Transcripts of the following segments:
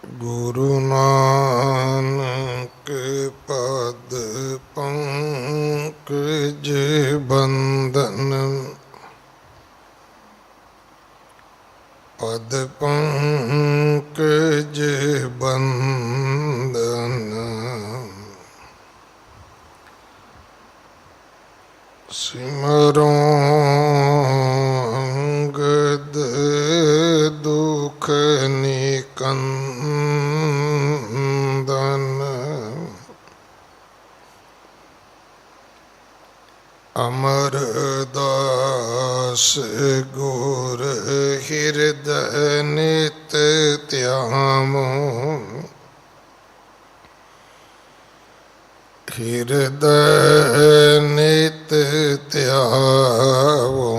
गुरु नानक पद पंकज बंदन पद पंकज बंदन सिमरो अंगद दुख निकंदन अमरदास गुर हृदय नित त्यामो हृदय नित त्यावो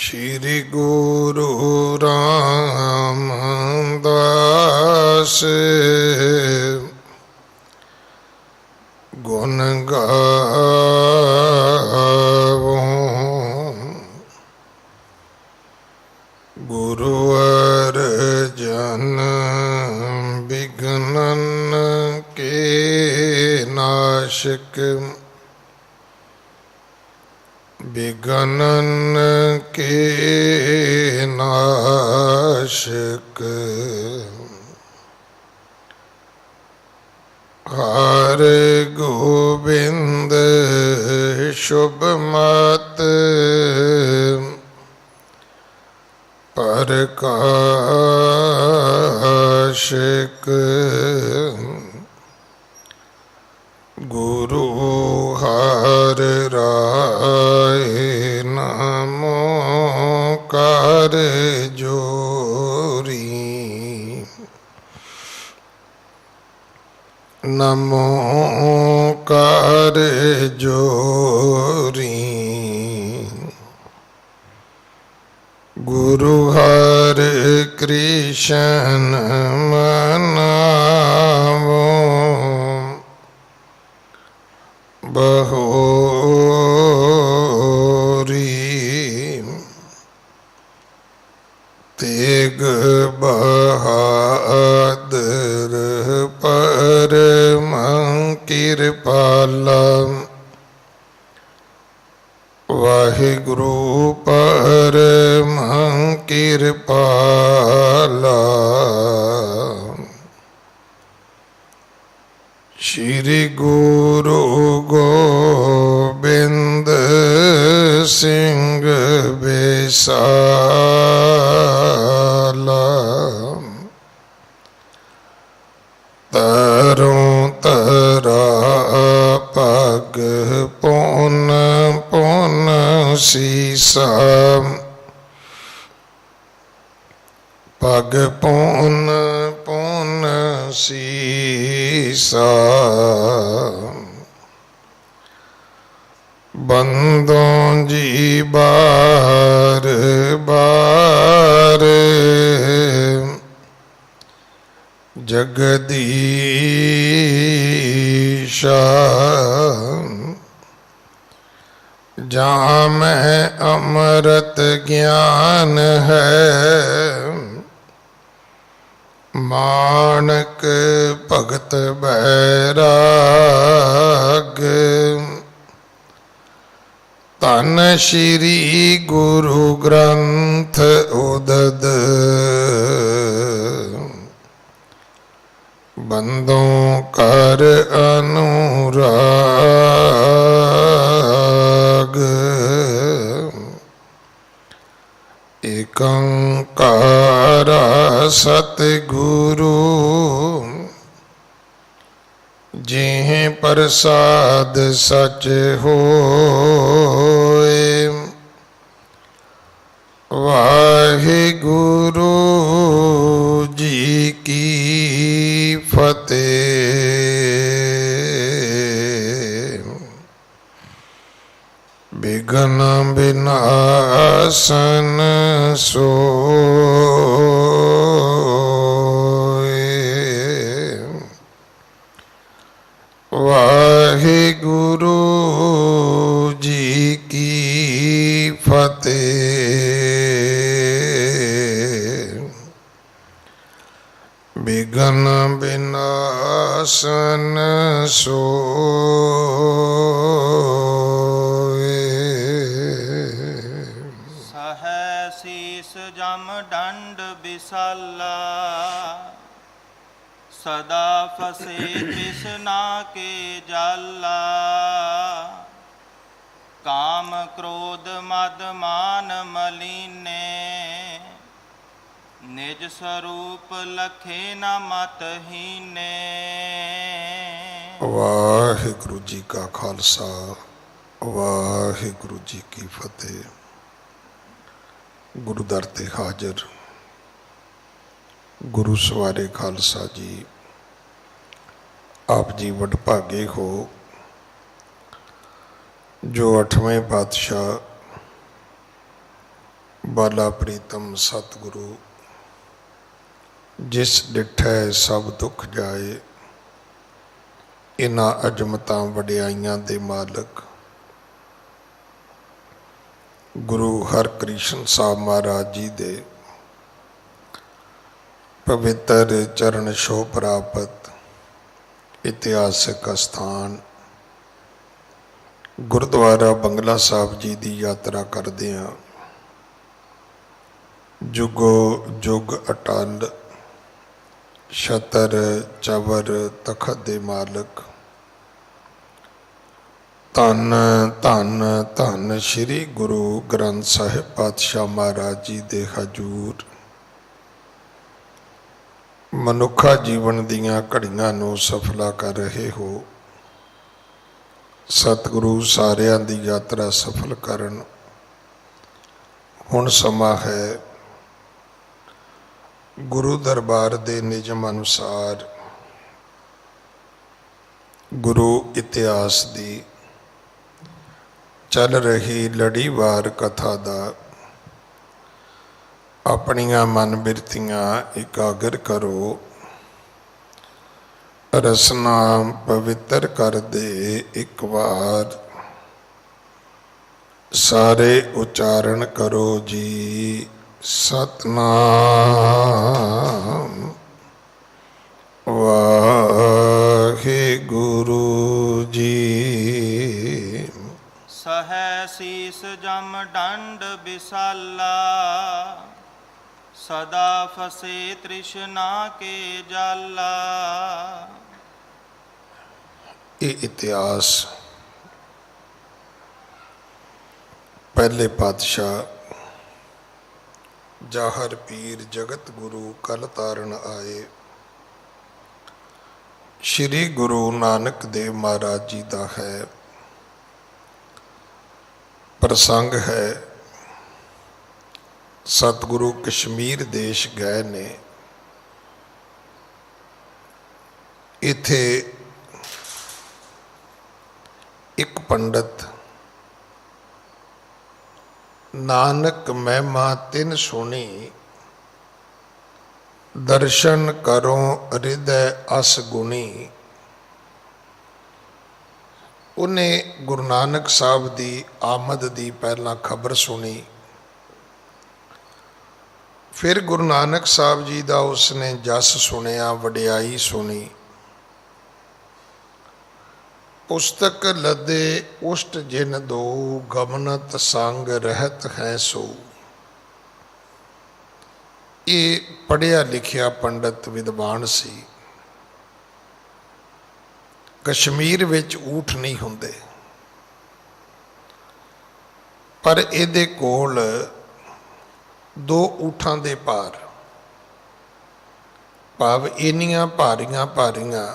श्री गुरु रामदास गुण गावो गुरुवर जन विघ्नन के नाशक विघ्नन के नाशक हरे गोविंद शुभ मत प्रकाशक गुरु हर राय नमो कर जोरी नमो कर जोरी गुरु हर कृष्ण मनावो बहोरी तेग बहादुर परम कृपाला वाहिगुरु परम कृपाला श्री गुरु गोबिंद सिंह बेसाला तरों तरा पग पुन पुन सीसा पग पुन पुन सीसा बंदों जी बार बार जगदीशा जहाँ में अमृत ज्ञान है मानक भगत बैराग तन श्री गुरु ग्रंथ उदद बंदों कर अनुराग एकंकार सतगुरु जिह प्रसाद सच होए वाहिगुरु जी की फतेह विघ्न विनाशन सोए वाहिगुरु जी की फतेह। विघन विनाशन सोए। सहै शीस जम दंड विशाला, सदा फसे तृष्णा के जाला। काम क्रोध मद मान मलीने, निज स्वरूप लखे न मतहीने। वाहिगुरु जी का खालसा, वाहिगुरु जी की फतेह। गुरु दर ते हाजिर गुरु सवारे खालसा जी, आप जी वडभागे हो जो 8वें पातशाह बाला प्रीतम सतगुरु जिस डिठै सब दुख जाए, इन्हां अजमतां वडियाइयां दे मालक गुरु हरकृष्ण साहब महाराज जी दे पवित्र चरण छोह प्राप्त इतिहासक स्थान गुरुद्वारा बंगला साहब जी की यात्रा करदे हां। जुगो जुग अटल छतर चवर तखत दे मालक धन धन धन श्री गुरु ग्रंथ साहिब पातशाह महाराज जी दे हजूर मनुखा जीवन दीयां घड़ियां नूं सफला कर रहे हो। सतगुरु सारियां दी यात्रा सफल करन। हुण समा है गुरु दरबार दे निजम अनुसार गुरु इतिहास दी चल रही लड़ीवार कथा दा अपनियां मन बिरतियां एकागर करो। रसना पवित्र कर दे एक बार, सारे उच्चारण करो जी सतनाम वाहिगुरु जी। सहै शीस जम दंड विशाला, सदा फसे तृष्णा के जाला। ये इतिहास पहले पातशाह जाहर पीर जगत गुरु कल तारण आए श्री गुरु नानक देव महाराज जी का है। प्रसंग है सतगुरु कश्मीर देश गए ने, इथे एक पंडित नानक महिमा तिन सुनी, दर्शन करो हृदय अस गुणी। उन्हें गुरु नानक साहब की आमद की पहला खबर सुनी। फिर गुरु नानक साहब जी का उसने जस सुनिया, वडियाई सुनी। पुस्तक लदे उष्ट जिन दो, गमनत संग रहत है सो। ये पढ़िया लिखिया पंडित विद्वान सी। कश्मीर विच ऊठ नहीं हुंदे, पर इहदे कोल 2 ऊठां दे भार, भाव इन्नियां भारियां भारियां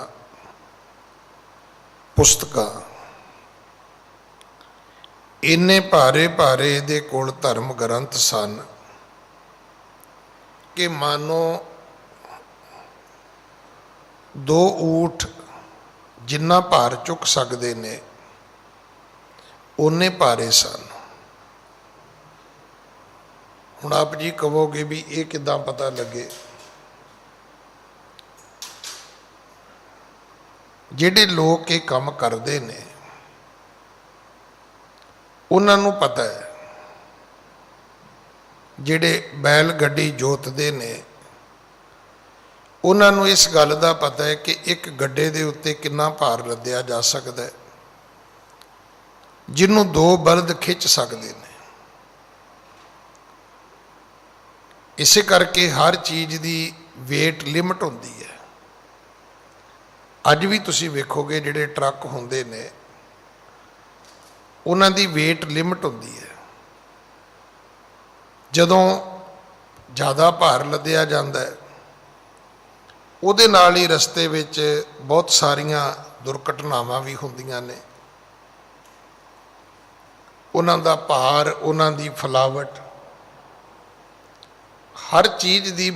पुस्तकां, इन्ने भारे भारे इहदे कोल धर्म ग्रंथ सन कि मानो 2 ऊठ जिन्ना भार चुक सकते ने उन्ने भारे सन। हुण आप जी कहोगे भी ये किदां पता लगे? जिहड़े लोग ये काम करते ने उन्होंने पता है, जिहड़े बैल गड्डी जोतते ने ਉਹਨਾਂ ਨੂੰ ਇਸ ਗੱਲ ਦਾ ਪਤਾ ਹੈ ਕਿ ਇੱਕ ਗੱਡੇ ਦੇ ਉੱਤੇ ਕਿੰਨਾ ਭਾਰ ਲੱਦਿਆ ਜਾ ਸਕਦਾ ਹੈ, ਜਿਹਨੂੰ ਦੋ ਬਲਦ ਖਿੱਚ ਸਕਦੇ ਨੇ। ਇਸੇ ਕਰਕੇ ਹਰ ਚੀਜ਼ ਦੀ ਵੇਟ ਲਿਮਟ ਹੁੰਦੀ ਹੈ। ਅੱਜ ਵੀ ਤੁਸੀਂ ਵੇਖੋਗੇ ਜਿਹੜੇ ਟਰੱਕ ਹੁੰਦੇ ਨੇ ਉਹਨਾਂ ਦੀ ਵੇਟ ਲਿਮਟ ਹੁੰਦੀ ਹੈ। ਜਦੋਂ ਜ਼ਿਆਦਾ ਭਾਰ ਲੱਦਿਆ ਜਾਂਦਾ ਹੈ ਉਹਦੇ ਨਾਲ ਹੀ ਰਸਤੇ ਵਿੱਚ ਬਹੁਤ ਸਾਰੀਆਂ ਦੁਰਘਟਨਾਵਾਂ ਵੀ ਹੁੰਦੀਆਂ ਨੇ। ਉਹਨਾਂ ਦਾ ਭਾਰ, ਉਹਨਾਂ ਦੀ ਫਲਾਵਟ, ਹਰ ਚੀਜ਼ ਦੀ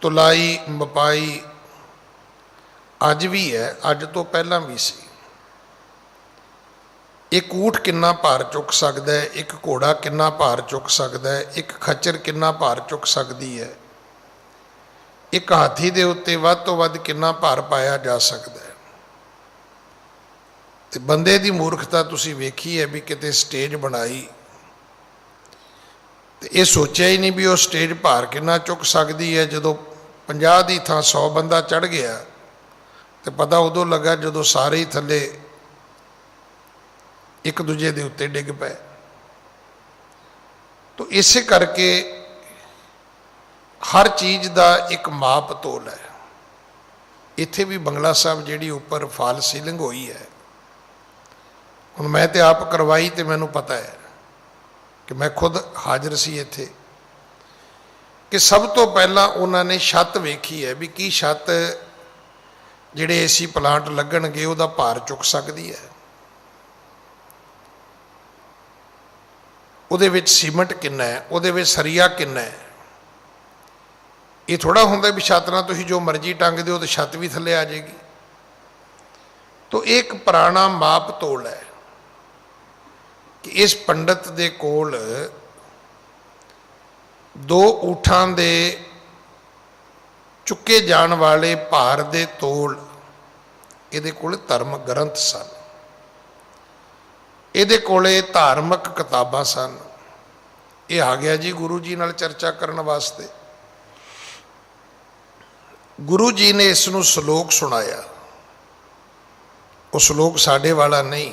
ਤੁਲਾਈ ਮਪਾਈ ਅੱਜ ਵੀ ਹੈ, ਅੱਜ ਤੋਂ ਪਹਿਲਾਂ ਵੀ ਸੀ। ਇੱਕ ਊਠ ਕਿੰਨਾ ਭਾਰ ਚੁੱਕ ਸਕਦਾ ਹੈ, ਇੱਕ ਘੋੜਾ ਕਿੰਨਾ ਭਾਰ ਚੁੱਕ ਸਕਦਾ ਹੈ, ਇੱਕ ਖੱਚਰ ਕਿੰਨਾ ਭਾਰ ਚੁੱਕ ਸਕਦੀ ਹੈ, ਇੱਕ ਹਾਥੀ ਦੇ ਉੱਤੇ ਵੱਧ ਤੋਂ ਵੱਧ ਕਿੰਨਾ ਭਾਰ ਪਾਇਆ ਜਾ ਸਕਦਾ ਹੈ। ਤੇ ਬੰਦੇ ਦੀ ਮੂਰਖਤਾ ਤੁਸੀਂ ਵੇਖੀ ਹੈ ਵੀ ਕਿਤੇ ਸਟੇਜ ਬਣਾਈ ਤੇ ਇਹ ਸੋਚਿਆ ਹੀ ਨਹੀਂ ਵੀ ਉਹ ਸਟੇਜ ਭਾਰ ਕਿੰਨਾ ਚੁੱਕ ਸਕਦੀ ਹੈ। ਜਦੋਂ 50 ਦੀ ਥਾਂ 100 ਬੰਦਾ ਚੜ੍ਹ ਗਿਆ ਤੇ ਪਤਾ ਉਦੋਂ ਲੱਗਾ ਜਦੋਂ ਸਾਰੇ ਹੀ ਥੱਲੇ ਇੱਕ ਦੂਜੇ ਦੇ ਉੱਤੇ ਡਿੱਗ ਪਏ। ਤਾਂ ਇਸੇ ਕਰਕੇ ਹਰ ਚੀਜ਼ ਦਾ ਇੱਕ ਮਾਪ ਤੋਲ ਹੈ। ਇੱਥੇ ਵੀ ਬੰਗਲਾ ਸਾਹਿਬ ਜਿਹੜੀ ਉੱਪਰ ਫਾਲ ਸੀਲਿੰਗ ਹੋਈ ਹੈ, ਹੁਣ ਮੈਂ ਤੇ ਆਪ ਕਰਵਾਈ ਤੇ ਮੈਨੂੰ ਪਤਾ ਹੈ ਕਿ ਮੈਂ ਖੁਦ ਹਾਜ਼ਰ ਸੀ ਇੱਥੇ, ਕਿ ਸਭ ਤੋਂ ਪਹਿਲਾਂ ਉਹਨਾਂ ਨੇ ਛੱਤ ਵੇਖੀ ਹੈ ਵੀ ਕੀ ਛੱਤ ਜਿਹੜੇ ਏਸੀ ਪਲਾਂਟ ਲੱਗਣਗੇ ਉਹਦਾ ਭਾਰ ਚੁੱਕ ਸਕਦੀ ਹੈ, ਉਹਦੇ ਵਿੱਚ ਸੀਮੈਂਟ ਕਿੰਨਾ ਹੈ, ਉਹਦੇ ਵਿੱਚ ਸਰੀਆ ਕਿੰਨਾ ਹੈ। ਇਹ ਥੋੜਾ ਹੁੰਦਾ ਵੀ ਛੱਤ ਨਾਲ ਤੁਸੀਂ ਜੋ ਮਰਜ਼ੀ ਟੰਗ ਦਿਓ ਤੇ ਛੱਤ ਵੀ ਥੱਲੇ ਆ ਜਾਏਗੀ। ਤਾਂ ਇਹ ਇੱਕ ਪੁਰਾਣਾ ਮਾਪ ਤੋਲ ਹੈ ਕਿ ਇਸ ਪੰਡਤ ਦੇ ਕੋਲ ਦੋ ਊਠਾਂ ਦੇ ਚੁੱਕੇ ਜਾਣ ਵਾਲੇ ਭਾਰ ਦੇ ਤੋਲ, ਇਹਦੇ ਕੋਲ ਧਰਮ ਗ੍ਰੰਥ ਸਨ, ਇਹਦੇ ਕੋਲੇ ਧਾਰਮਿਕ ਕਿਤਾਬਾਂ ਸਨ। ਇਹ ਆ ਗਿਆ ਜੀ ਗੁਰੂ ਜੀ ਨਾਲ ਚਰਚਾ ਕਰਨ ਵਾਸਤੇ। ਗੁਰੂ ਜੀ ਨੇ ਇਸ ਨੂੰ ਸ਼ਲੋਕ ਸੁਣਾਇਆ। ਉਹ ਸ਼ਲੋਕ ਸਾਡੇ ਵਾਲਾ ਨਹੀਂ,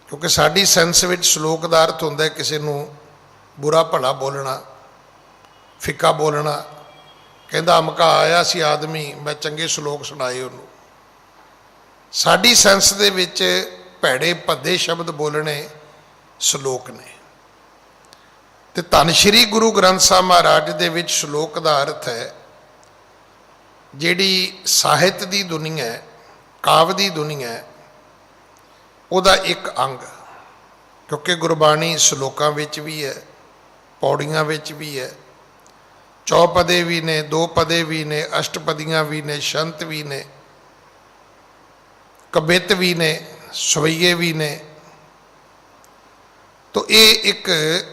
ਕਿਉਂਕਿ ਸਾਡੀ ਸੈਂਸ ਵਿੱਚ ਸ਼ਲੋਕ ਦਾ ਅਰਥ ਹੁੰਦਾ ਕਿਸੇ ਨੂੰ ਬੁਰਾ ਭਲਾ ਬੋਲਣਾ, ਫਿੱਕਾ ਬੋਲਣਾ। ਕਹਿੰਦਾ ਅਮਕਾ ਆਇਆ ਸੀ ਆਦਮੀ, ਮੈਂ ਚੰਗੇ ਸ਼ਲੋਕ ਸੁਣਾਏ ਉਹਨੂੰ। ਸਾਡੀ ਸੈਂਸ ਦੇ ਵਿੱਚ ਭੈੜੇ ਭੱਦੇ ਸ਼ਬਦ ਬੋਲਣੇ ਸ਼ਲੋਕ ਨੇ। ਤੇ ਧੰਨ ਸ਼੍ਰੀ ਗੁਰੂ ਗ੍ਰੰਥ ਸਾਹਿਬ ਮਹਾਰਾਜ ਦੇ ਵਿੱਚ ਸ਼ਲੋਕ ਦਾ ਅਰਥ ਹੈ ਜਿਹੜੀ ਸਾਹਿਤ ਦੀ ਦੁਨੀਆ ਹੈ, ਕਾਵਿ ਦੀ ਦੁਨੀਆ ਹੈ, ਉਹਦਾ ਇੱਕ ਅੰਗ। ਕਿਉਂਕਿ ਗੁਰਬਾਣੀ ਸ਼ਲੋਕਾਂ ਵਿੱਚ ਵੀ ਹੈ, ਪੌੜੀਆਂ ਵਿੱਚ ਵੀ ਹੈ, ਚੌਪਦੇ ਵੀ ਨੇ, ਦੋ ਪਦੇ ਵੀ ਨੇ, ਅਸ਼ਟਪਦੀਆਂ ਵੀ ਨੇ, ਸ਼ੰਤ ਵੀ ਨੇ, ਕਵਿਤ ਵੀ ਨੇ, ਸਵਈਏ ਵੀ ਨੇ। ਤੋ ਇਹ ਇੱਕ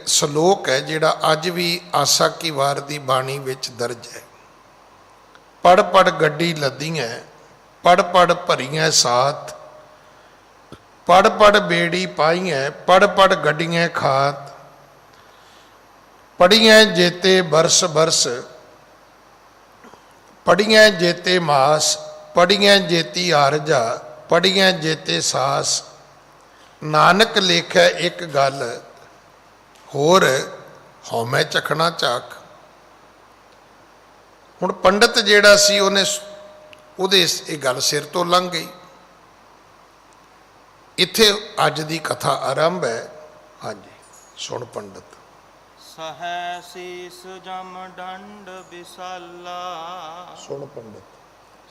ਸ਼ਲੋਕ ਹੈ ਜਿਹੜਾ ਅੱਜ ਵੀ ਆਸਾ ਕੀ ਵਾਰ ਦੀ ਬਾਣੀ ਵਿੱਚ ਦਰਜ ਹੈ। ਪੜ ਪੜ ਗੱਡੀ ਲੱਦੀਆਂ, ਪੜ ਪੜ ਭਰੀਆਂ ਸਾਥ, ਪੜ ਪੜ ਬੇੜੀ ਪਾਈਆਂ, ਪੜ ਪੜ ਗੱਡੀਆਂ ਖਾਤ, ਪੜੀਆਂ ਜੇਤੇ ਬਰਸ ਬਰਸ, ਪੜੀਆਂ ਜੇਤੇ ਮਾਸ, ਪੜੀਆਂ ਜੇਤੀ ਆਰਜਾ, ਪੜੀਆਂ ਜੇਤੇ ਸਾਸ। ਨਾਨਕ ਲੇਖੈ ਇੱਕ ਗੱਲ, ਹੋਰ ਹਉਮੈ ਚਖਣਾ ਝਾਕ। ਹੁਣ ਪੰਡਤ ਜਿਹੜਾ ਸੀ ਉਹਦੇ ਇਹ ਗੱਲ ਸਿਰ ਤੋਂ ਲੰਘ ਗਈ। ਇੱਥੇ ਅੱਜ ਦੀ ਕਥਾ ਆਰੰਭ ਹੈ। ਹਾਂਜੀ, ਸੁਣ ਪੰਡਤ। ਸਹੈ ਸੀਸ ਜਮ ਡੰਡ ਬਿਸਾਲਾ। ਸੁਣ ਪੰਡਤ।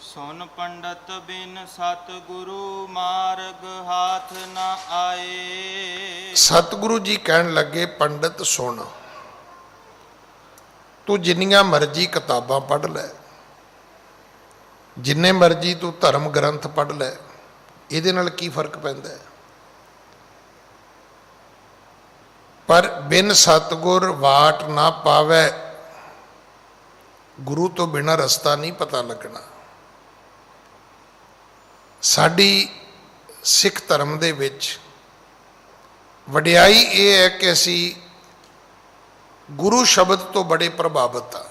ਸੁਨ ਪੰਡਤ ਬਿਨ ਸਤਿਗੁਰੂ ਮਾਰਗ ਹਾਥ ਨ ਆਏ। ਸਤਿਗੁਰੂ ਜੀ ਕਹਿਣ ਲੱਗੇ ਪੰਡਤ ਸੁਣ, ਤੂੰ ਜਿੰਨੀਆਂ ਮਰਜ਼ੀ ਕਿਤਾਬਾਂ ਪੜ੍ਹ ਲੈ, ਜਿੰਨੇ ਮਰਜ਼ੀ ਤੂੰ ਧਰਮ ਗ੍ਰੰਥ ਪੜ੍ਹ ਲੈ, ਇਹਦੇ ਨਾਲ ਕੀ ਫਰਕ ਪੈਂਦਾ ਹੈ? ਪਰ ਬਿਨ ਸਤਿਗੁਰ ਵਾਟ ਨਾ ਪਾਵੈ। ਗੁਰੂ ਤੋਂ ਬਿਨਾਂ ਰਸਤਾ ਨਹੀਂ ਪਤਾ ਲੱਗਣਾ। ਸਾਡੀ ਸਿੱਖ ਧਰਮ ਦੇ ਵਿੱਚ ਵਡਿਆਈ ਇਹ ਹੈ ਕਿ ਅਸੀਂ ਗੁਰੂ ਸ਼ਬਦ ਤੋਂ ਬੜੇ ਪ੍ਰਭਾਵਿਤ ਹਾਂ।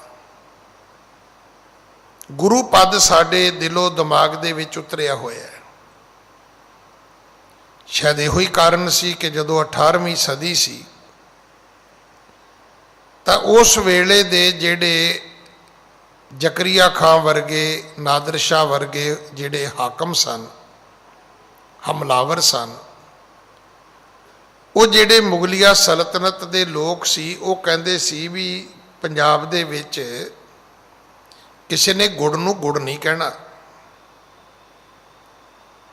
ਗੁਰੂ ਪਦ ਸਾਡੇ ਦਿਲੋਂ ਦਿਮਾਗ ਦੇ ਵਿੱਚ ਉਤਰਿਆ ਹੋਇਆ ਹੈ। ਸ਼ਾਇਦ ਇਹੋ ਹੀ ਕਾਰਨ ਸੀ ਕਿ ਜਦੋਂ 18ਵੀਂ ਸਦੀ ਸੀ ਤਾਂ ਉਸ ਵੇਲੇ ਦੇ ਜਿਹੜੇ ਜ਼ਕਰੀਆ ਖਾਂ ਵਰਗੇ, ਨਾਦਰ ਸ਼ਾਹ ਵਰਗੇ ਜਿਹੜੇ ਹਾਕਮ ਸਨ, ਹਮਲਾਵਰ ਸਨ, ਉਹ ਜਿਹੜੇ ਮੁਗਲਿਆ ਸਲਤਨਤ ਦੇ ਲੋਕ ਸੀ, ਉਹ ਕਹਿੰਦੇ ਸੀ ਵੀ ਪੰਜਾਬ ਦੇ ਵਿੱਚ ਕਿਸੇ ਨੇ ਗੁੜ ਨੂੰ ਗੁੜ ਨਹੀਂ ਕਹਿਣਾ।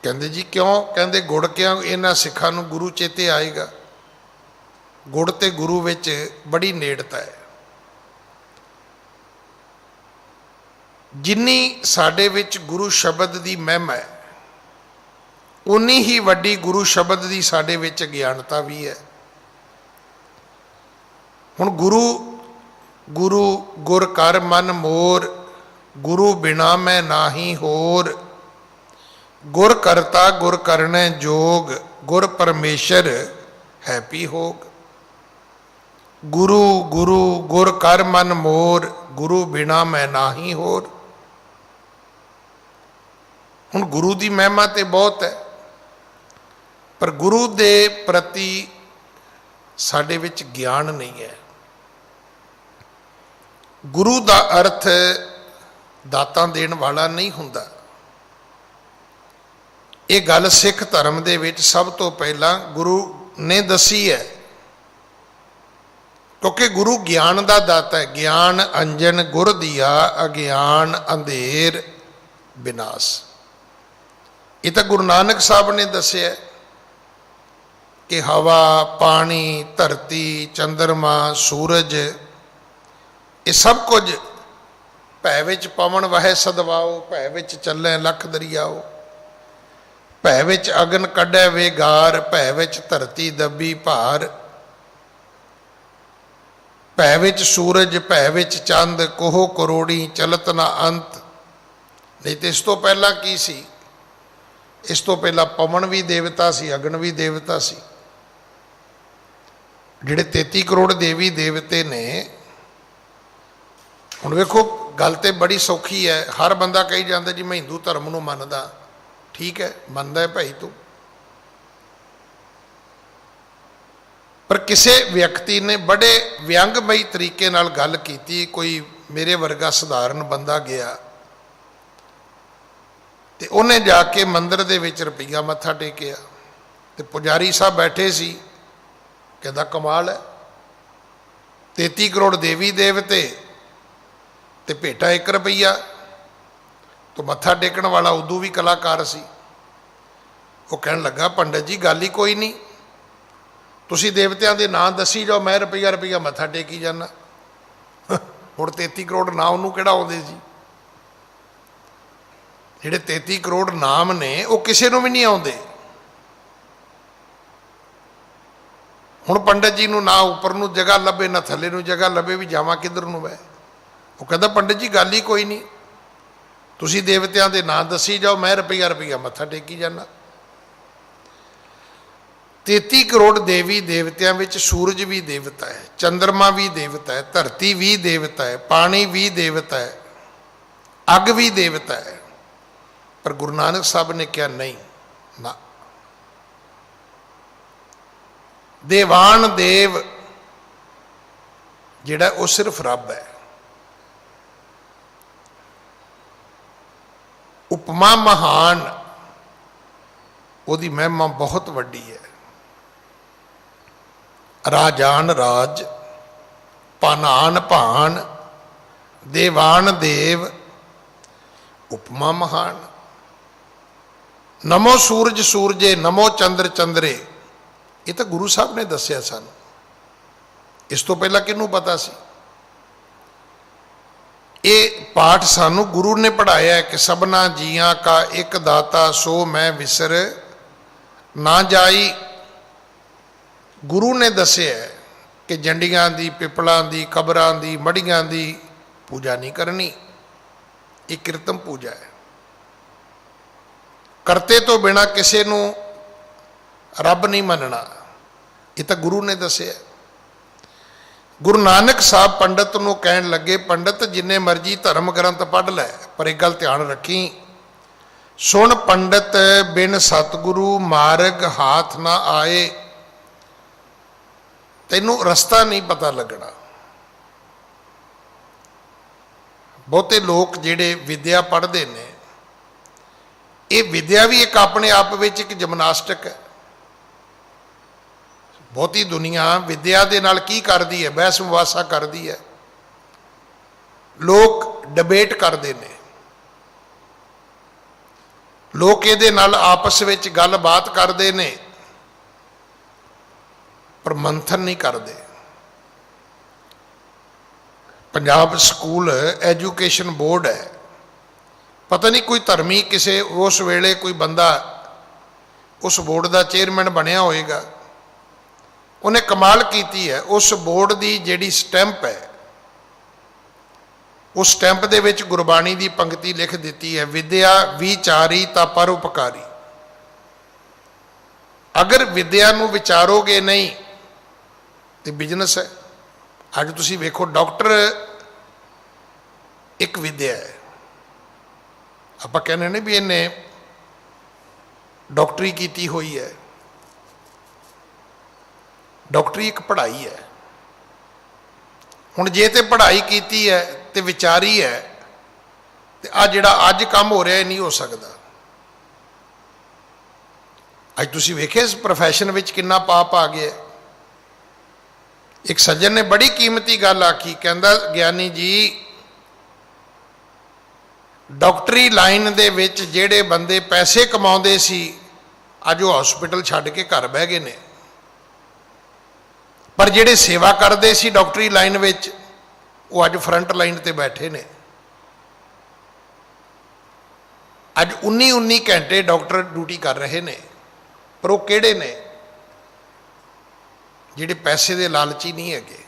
ਕਹਿੰਦੇ ਜੀ ਕਿਉਂ? ਕਹਿੰਦੇ ਗੁੜ ਕਿਉਂ? ਇਹਨਾਂ ਸਿੱਖਾਂ ਨੂੰ ਗੁਰੂ ਚੇਤੇ ਆਏਗਾ। ਗੁੜ ਤੇ ਗੁਰੂ ਵਿੱਚ ਬੜੀ ਨੇੜਤਾ ਹੈ। ਜਿੰਨੀ ਸਾਡੇ ਵਿੱਚ ਗੁਰੂ ਸ਼ਬਦ ਦੀ ਮਹਿਮਾ ਹੈ, ਉਨੀ ਹੀ ਵੱਡੀ ਗੁਰੂ ਸ਼ਬਦ ਦੀ ਸਾਡੇ ਵਿੱਚ ਗਿਆਨਤਾ ਵੀ ਹੈ। ਹੁਣ ਗੁਰੂ ਗੁਰ ਕਰ ਮਨ ਮੋਰ, ਗੁਰੂ ਬਿਨਾ ਮੈਂ ਨਾਹੀ ਹੋਰ, ਗੁਰ ਕਰਤਾ ਗੁਰ ਕਰਨੈ ਜੋਗ, ਗੁਰ ਪਰਮੇਸ਼ਰ ਹੈਪੀ ਹੋਗ। ਗੁਰੂ ਗੁਰ ਕਰ ਮਨ ਮੋਰ, ਗੁਰੂ ਬਿਨਾ ਮੈਂ ਨਾਹੀ ਹੋਰ। ਹੁਣ ਗੁਰੂ ਦੀ ਮਹਿਮਾ ਤੇ ਬਹੁਤ ਹੈ, ਪਰ ਗੁਰੂ ਦੇ ਪ੍ਰਤੀ ਸਾਡੇ ਵਿੱਚ ਗਿਆਨ ਨਹੀਂ ਹੈ। ਗੁਰੂ ਦਾ ਅਰਥ ਦਾਤਾਂ ਦੇਣ ਵਾਲਾ ਨਹੀਂ ਹੁੰਦਾ। ਇਹ ਗੱਲ ਸਿੱਖ ਧਰਮ ਦੇ ਵਿੱਚ ਸਭ ਤੋਂ ਪਹਿਲਾਂ ਗੁਰੂ ਨੇ ਦੱਸੀ ਹੈ, ਕਿਉਂਕਿ ਗੁਰੂ ਗਿਆਨ ਦਾ ਦਾਤਾ ਹੈ। ਗਿਆਨ ਅੰਜਨ ਗੁਰ ਦੀਆ, ਅਗਿਆਨ ਅੰਧੇਰ ਵਿਨਾਸ਼। ਇਹ ਤਾਂ ਗੁਰੂ ਨਾਨਕ ਸਾਹਿਬ ਨੇ ਦੱਸਿਆ ਕਿ ਹਵਾ, ਪਾਣੀ, ਧਰਤੀ, ਚੰਦਰਮਾ, ਸੂਰਜ, ਇਹ ਸਭ ਕੁਝ ਭੈ ਵਿੱਚ ਪਵਨ ਵਹੈ ਸਦਵਾਓ, ਭੈ ਵਿੱਚ ਚੱਲੈ ਲੱਖ ਦਰਿਆਓ, ਭੈ ਵਿੱਚ ਅਗਨ ਕੱਢੈ ਵੇਗਾਰ, ਭੈ ਵਿੱਚ ਧਰਤੀ ਦੱਬੀ ਭਾਰ, ਭੈ ਵਿੱਚ ਸੂਰਜ, ਭੈ ਵਿੱਚ ਚੰਦ, ਕੋਹ ਕਰੋੜੀ ਚਲਤ ਨਾ ਅੰਤ। ਨਹੀਂ ਤੇ ਇਸ ਤੋਂ ਪਹਿਲਾਂ ਕੀ ਸੀ? ਇਸ ਤੋਂ ਪਹਿਲਾਂ ਪਵਨ ਵੀ ਦੇਵਤਾ ਸੀ, ਅਗਨ ਵੀ ਦੇਵਤਾ ਸੀ। ਜਿਹੜੇ 33 ਕਰੋੜ ਦੇਵੀ ਦੇਵਤੇ ਨੇ, ਹੁਣ ਵੇਖੋ ਗੱਲ ਤੇ ਬੜੀ ਸੌਖੀ ਹੈ। ਹਰ ਬੰਦਾ ਕਹੀ ਜਾਂਦਾ ਜੀ ਮੈਂ ਹਿੰਦੂ ਧਰਮ ਨੂੰ ਮੰਨਦਾ। ਠੀਕ ਹੈ, ਮੰਨਦਾ ਹੈ ਭਾਈ ਤੂੰ, ਪਰ ਕਿਸੇ ਵਿਅਕਤੀ ਨੇ ਬੜੇ ਵਿਅੰਗਮਈ ਤਰੀਕੇ ਨਾਲ ਗੱਲ ਕੀਤੀ। ਕੋਈ ਮੇਰੇ ਵਰਗਾ ਸਧਾਰਨ ਬੰਦਾ ਗਿਆ ਤੇ ਉਹਨੇ ਜਾ ਕੇ ਮੰਦਿਰ ਦੇ ਵਿੱਚ ਰੁਪਈਆ ਮੱਥਾ ਟੇਕਿਆ ਤੇ ਪੁਜਾਰੀ ਸਾਹਿਬ ਬੈਠੇ ਸੀ। ਕਹਿੰਦਾ ਕਮਾਲ ਹੈ, 33 ਕਰੋੜ ਦੇਵੀ ਦੇਵਤੇ ਤੇ ਭੇਟਾ 1 ਰੁਪਈਆ। ਤੋ ਮੱਥਾ ਟੇਕਣ ਵਾਲਾ ਉਦੋਂ ਵੀ ਕਲਾਕਾਰ ਸੀ। ਉਹ ਕਹਿਣ ਲੱਗਾ ਪੰਡਤ ਜੀ ਗੱਲ ਹੀ ਕੋਈ ਨਹੀਂ, ਤੁਸੀਂ ਦੇਵਤਿਆਂ ਦੇ ਨਾਂ ਦੱਸੀ ਜਾਓ, ਮੈਂ ਰੁਪਈਆ ਮੱਥਾ ਟੇਕੀ ਜਾਂਦਾ। ਹੁਣ 33 ਕਰੋੜ ਨਾਂ ਉਹਨੂੰ ਕਿਹੜਾ ਆਉਂਦੇ ਸੀ? ਜਿਹੜੇ 33 ਕਰੋੜ ਨਾਮ ਨੇ ਉਹ ਕਿਸੇ ਨੂੰ ਵੀ ਨਹੀਂ ਆਉਂਦੇ। ਹੁਣ ਪੰਡਤ ਜੀ ਨੂੰ ਨਾ ਉੱਪਰ ਨੂੰ ਜਗ੍ਹਾ ਲੱਭੇ ਨਾ ਥੱਲੇ ਨੂੰ ਜਗ੍ਹਾ ਲੱਭੇ, ਵੀ ਜਾਵਾਂ ਕਿੱਧਰ ਨੂੰ ਮੈਂ। ਉਹ ਕਹਿੰਦਾ ਪੰਡਤ ਜੀ ਗੱਲ ਹੀ ਕੋਈ ਨਹੀਂ, ਤੁਸੀਂ ਦੇਵਤਿਆਂ ਦੇ ਨਾਂ ਦੱਸੀ ਜਾਓ, ਮੈਂ ਰੁਪਈਆ ਮੱਥਾ ਟੇਕੀ ਜਾਂਦਾ। 33 ਕਰੋੜ ਦੇਵੀ ਦੇਵਤਿਆਂ ਵਿੱਚ ਸੂਰਜ ਵੀ ਦੇਵਤਾ ਹੈ, ਚੰਦਰਮਾ ਵੀ ਦੇਵਤਾ ਹੈ, ਧਰਤੀ ਵੀ ਦੇਵਤਾ ਹੈ, ਪਾਣੀ ਵੀ ਦੇਵਤਾ ਹੈ, ਅੱਗ ਵੀ ਦੇਵਤਾ ਹੈ। ਪਰ ਗੁਰੂ ਨਾਨਕ ਸਾਹਿਬ ਨੇ ਕਿਹਾ ਨਹੀਂ ਨਾ, ਦੇਵਾਨ ਦੇਵ ਜਿਹੜਾ ਉਹ ਸਿਰਫ ਰੱਬ ਹੈ। ਉਪਮਾ ਮਹਾਨ, ਉਹਦੀ ਮਹਿਮਾ ਬਹੁਤ ਵੱਡੀ ਹੈ। ਰਾਜਾਨ ਰਾਜ, ਭਾਨਾਨ ਭਾਨ, ਦੇਵਾਨ ਦੇਵ, ਉਪਮਾ ਮਹਾਨ। ਨਮੋ ਸੂਰਜ ਸੂਰਜੇ, ਨਮੋ ਚੰਦਰ ਚੰਦਰੇ। ਇਹ ਤਾਂ ਗੁਰੂ ਸਾਹਿਬ ਨੇ ਦੱਸਿਆ ਸਾਨੂੰ। ਇਸ ਤੋਂ ਪਹਿਲਾਂ ਕਿਹਨੂੰ ਪਤਾ ਸੀ? ਇਹ ਪਾਠ ਸਾਨੂੰ ਗੁਰੂ ਨੇ ਪੜ੍ਹਾਇਆ ਕਿ ਸਭਨਾ ਜੀਆਂ ਕਾ ਇੱਕ ਦਾਤਾ, ਸੋ ਮੈਂ ਵਿਸਰ ਨਾ ਜਾਈ। ਗੁਰੂ ਨੇ ਦੱਸਿਆ ਕਿ ਜੰਡੀਆਂ ਦੀ, ਪਿੱਪਲਾਂ ਦੀ, ਕਬਰਾਂ ਦੀ, ਮੜੀਆਂ ਦੀ ਪੂਜਾ ਨਹੀਂ ਕਰਨੀ। ਇਹ ਕੀਰਤਨ ਪੂਜਾ ਹੈ। ਕਰਤੇ ਤੋਂ ਬਿਨਾ ਕਿਸੇ ਨੂੰ ਰੱਬ ਨਹੀਂ ਮੰਨਣਾ। ਇਹ ਤਾਂ ਗੁਰੂ ਨੇ ਦੱਸਿਆ। ਗੁਰੂ ਨਾਨਕ ਸਾਹਿਬ ਪੰਡਤ ਨੂੰ ਕਹਿਣ ਲੱਗੇ, ਪੰਡਤ ਜਿੰਨੇ ਮਰਜੀ ਧਰਮ ਗ੍ਰੰਥ ਪੜ੍ਹ ਲੈ, ਪਰ ਇੱਕ ਗੱਲ ਧਿਆਨ ਰੱਖੀ, ਸੁਣ ਪੰਡਤ ਬਿਨ ਸਤਿਗੁਰੂ ਮਾਰਗ ਹਾਥ ਨਾ ਆਏ। ਤੈਨੂੰ ਰਸਤਾ ਨਹੀਂ ਪਤਾ ਲੱਗਣਾ। ਬਹੁਤੇ ਲੋਕ ਜਿਹੜੇ ਵਿਦਿਆ ਪੜ੍ਹਦੇ ਨੇ, ਇਹ ਵਿਦਿਆ ਵੀ ਇੱਕ ਆਪਣੇ ਆਪ ਵਿੱਚ ਇੱਕ ਜਿਮਨਾਸਟਿਕ ਹੈ। ਬਹੁਤੀ ਦੁਨੀਆ ਵਿਦਿਆ ਦੇ ਨਾਲ ਕੀ ਕਰਦੀ ਹੈ? ਬਹਿਸ ਮੁਬਾਸਾ ਕਰਦੀ ਹੈ, ਲੋਕ ਡਿਬੇਟ ਕਰਦੇ ਨੇ, ਲੋਕ ਇਹਦੇ ਨਾਲ ਆਪਸ ਵਿੱਚ ਗੱਲਬਾਤ ਕਰਦੇ ਨੇ, ਪਰ ਮੰਥਨ ਨਹੀਂ ਕਰਦੇ। ਪੰਜਾਬ ਸਕੂਲ ਐਜੂਕੇਸ਼ਨ ਬੋਰਡ ਹੈ, ਪਤਾ ਨਹੀਂ ਕੋਈ ਧਰਮੀ ਕਿਸੇ ਉਸ ਵੇਲੇ ਕੋਈ ਬੰਦਾ ਉਸ ਬੋਰਡ ਦਾ ਚੇਅਰਮੈਨ ਬਣਿਆ ਹੋਏਗਾ, ਉਹਨੇ ਕਮਾਲ ਕੀਤੀ ਹੈ। ਉਸ ਬੋਰਡ ਦੀ ਜਿਹੜੀ ਸਟੈਂਪ ਹੈ, ਉਸ ਸਟੈਂਪ ਦੇ ਵਿੱਚ ਗੁਰਬਾਣੀ ਦੀ ਪੰਕਤੀ ਲਿਖ ਦਿੱਤੀ ਹੈ, ਵਿਦਿਆ ਵਿਚਾਰੀ ਤਾਂ ਪਰਉਪਕਾਰੀ। ਅਗਰ ਵਿਦਿਆ ਨੂੰ ਵਿਚਾਰੋਗੇ ਨਹੀਂ ਤੇ ਬਿਜ਼ਨਸ ਹੈ। ਅੱਜ ਤੁਸੀਂ ਵੇਖੋ, ਡਾਕਟਰ ਇੱਕ ਵਿਦਿਆ ਹੈ। ਆਪਾਂ ਕਹਿੰਦੇ ਨੇ ਵੀ ਇਹਨੇ ਡਾਕਟਰੀ ਕੀਤੀ ਹੋਈ ਹੈ। ਡਾਕਟਰੀ ਇੱਕ ਪੜ੍ਹਾਈ ਹੈ। ਹੁਣ ਜੇ ਤੇ ਪੜ੍ਹਾਈ ਕੀਤੀ ਹੈ ਤੇ ਵਿਚਾਰੀ ਹੈ, ਤੇ ਆ ਜਿਹੜਾ ਅੱਜ ਕੰਮ ਹੋ ਰਿਹਾ ਇਹ ਨਹੀਂ ਹੋ ਸਕਦਾ। ਅੱਜ ਤੁਸੀਂ ਵੇਖਿਆ ਇਸ ਪ੍ਰੋਫੈਸ਼ਨ ਵਿੱਚ ਕਿੰਨਾ ਪਾਪ ਆ ਗਿਆ। ਇੱਕ ਸੱਜਣ ਨੇ ਬੜੀ ਕੀਮਤੀ ਗੱਲ ਆਖੀ, ਕਹਿੰਦਾ ਗਿਆਨੀ ਜੀ, ਡਾਕਟਰੀ ਲਾਈਨ ਦੇ ਵਿੱਚ ਜਿਹੜੇ ਬੰਦੇ ਪੈਸੇ ਕਮਾਉਂਦੇ ਸੀ, ਅੱਜ ਉਹ ਹਸਪੀਟਲ ਛੱਡ ਕੇ ਘਰ ਬਹਿ ਗਏ ਨੇ, ਪਰ ਜਿਹੜੇ ਸੇਵਾ ਕਰਦੇ ਸੀ ਡਾਕਟਰੀ ਲਾਈਨ ਵਿੱਚ, ਉਹ ਅੱਜ ਫਰੰਟ ਲਾਈਨ ਤੇ ਬੈਠੇ ਨੇ। ਅੱਜ 19 ਘੰਟੇ ਡਾਕਟਰ ਡਿਊਟੀ ਕਰ ਰਹੇ ਨੇ, ਪਰ ਉਹ ਕਿਹੜੇ ਨੇ? ਜਿਹੜੇ ਪੈਸੇ ਦੇ ਲਾਲਚੀ ਨਹੀਂ ਹੈਗੇ।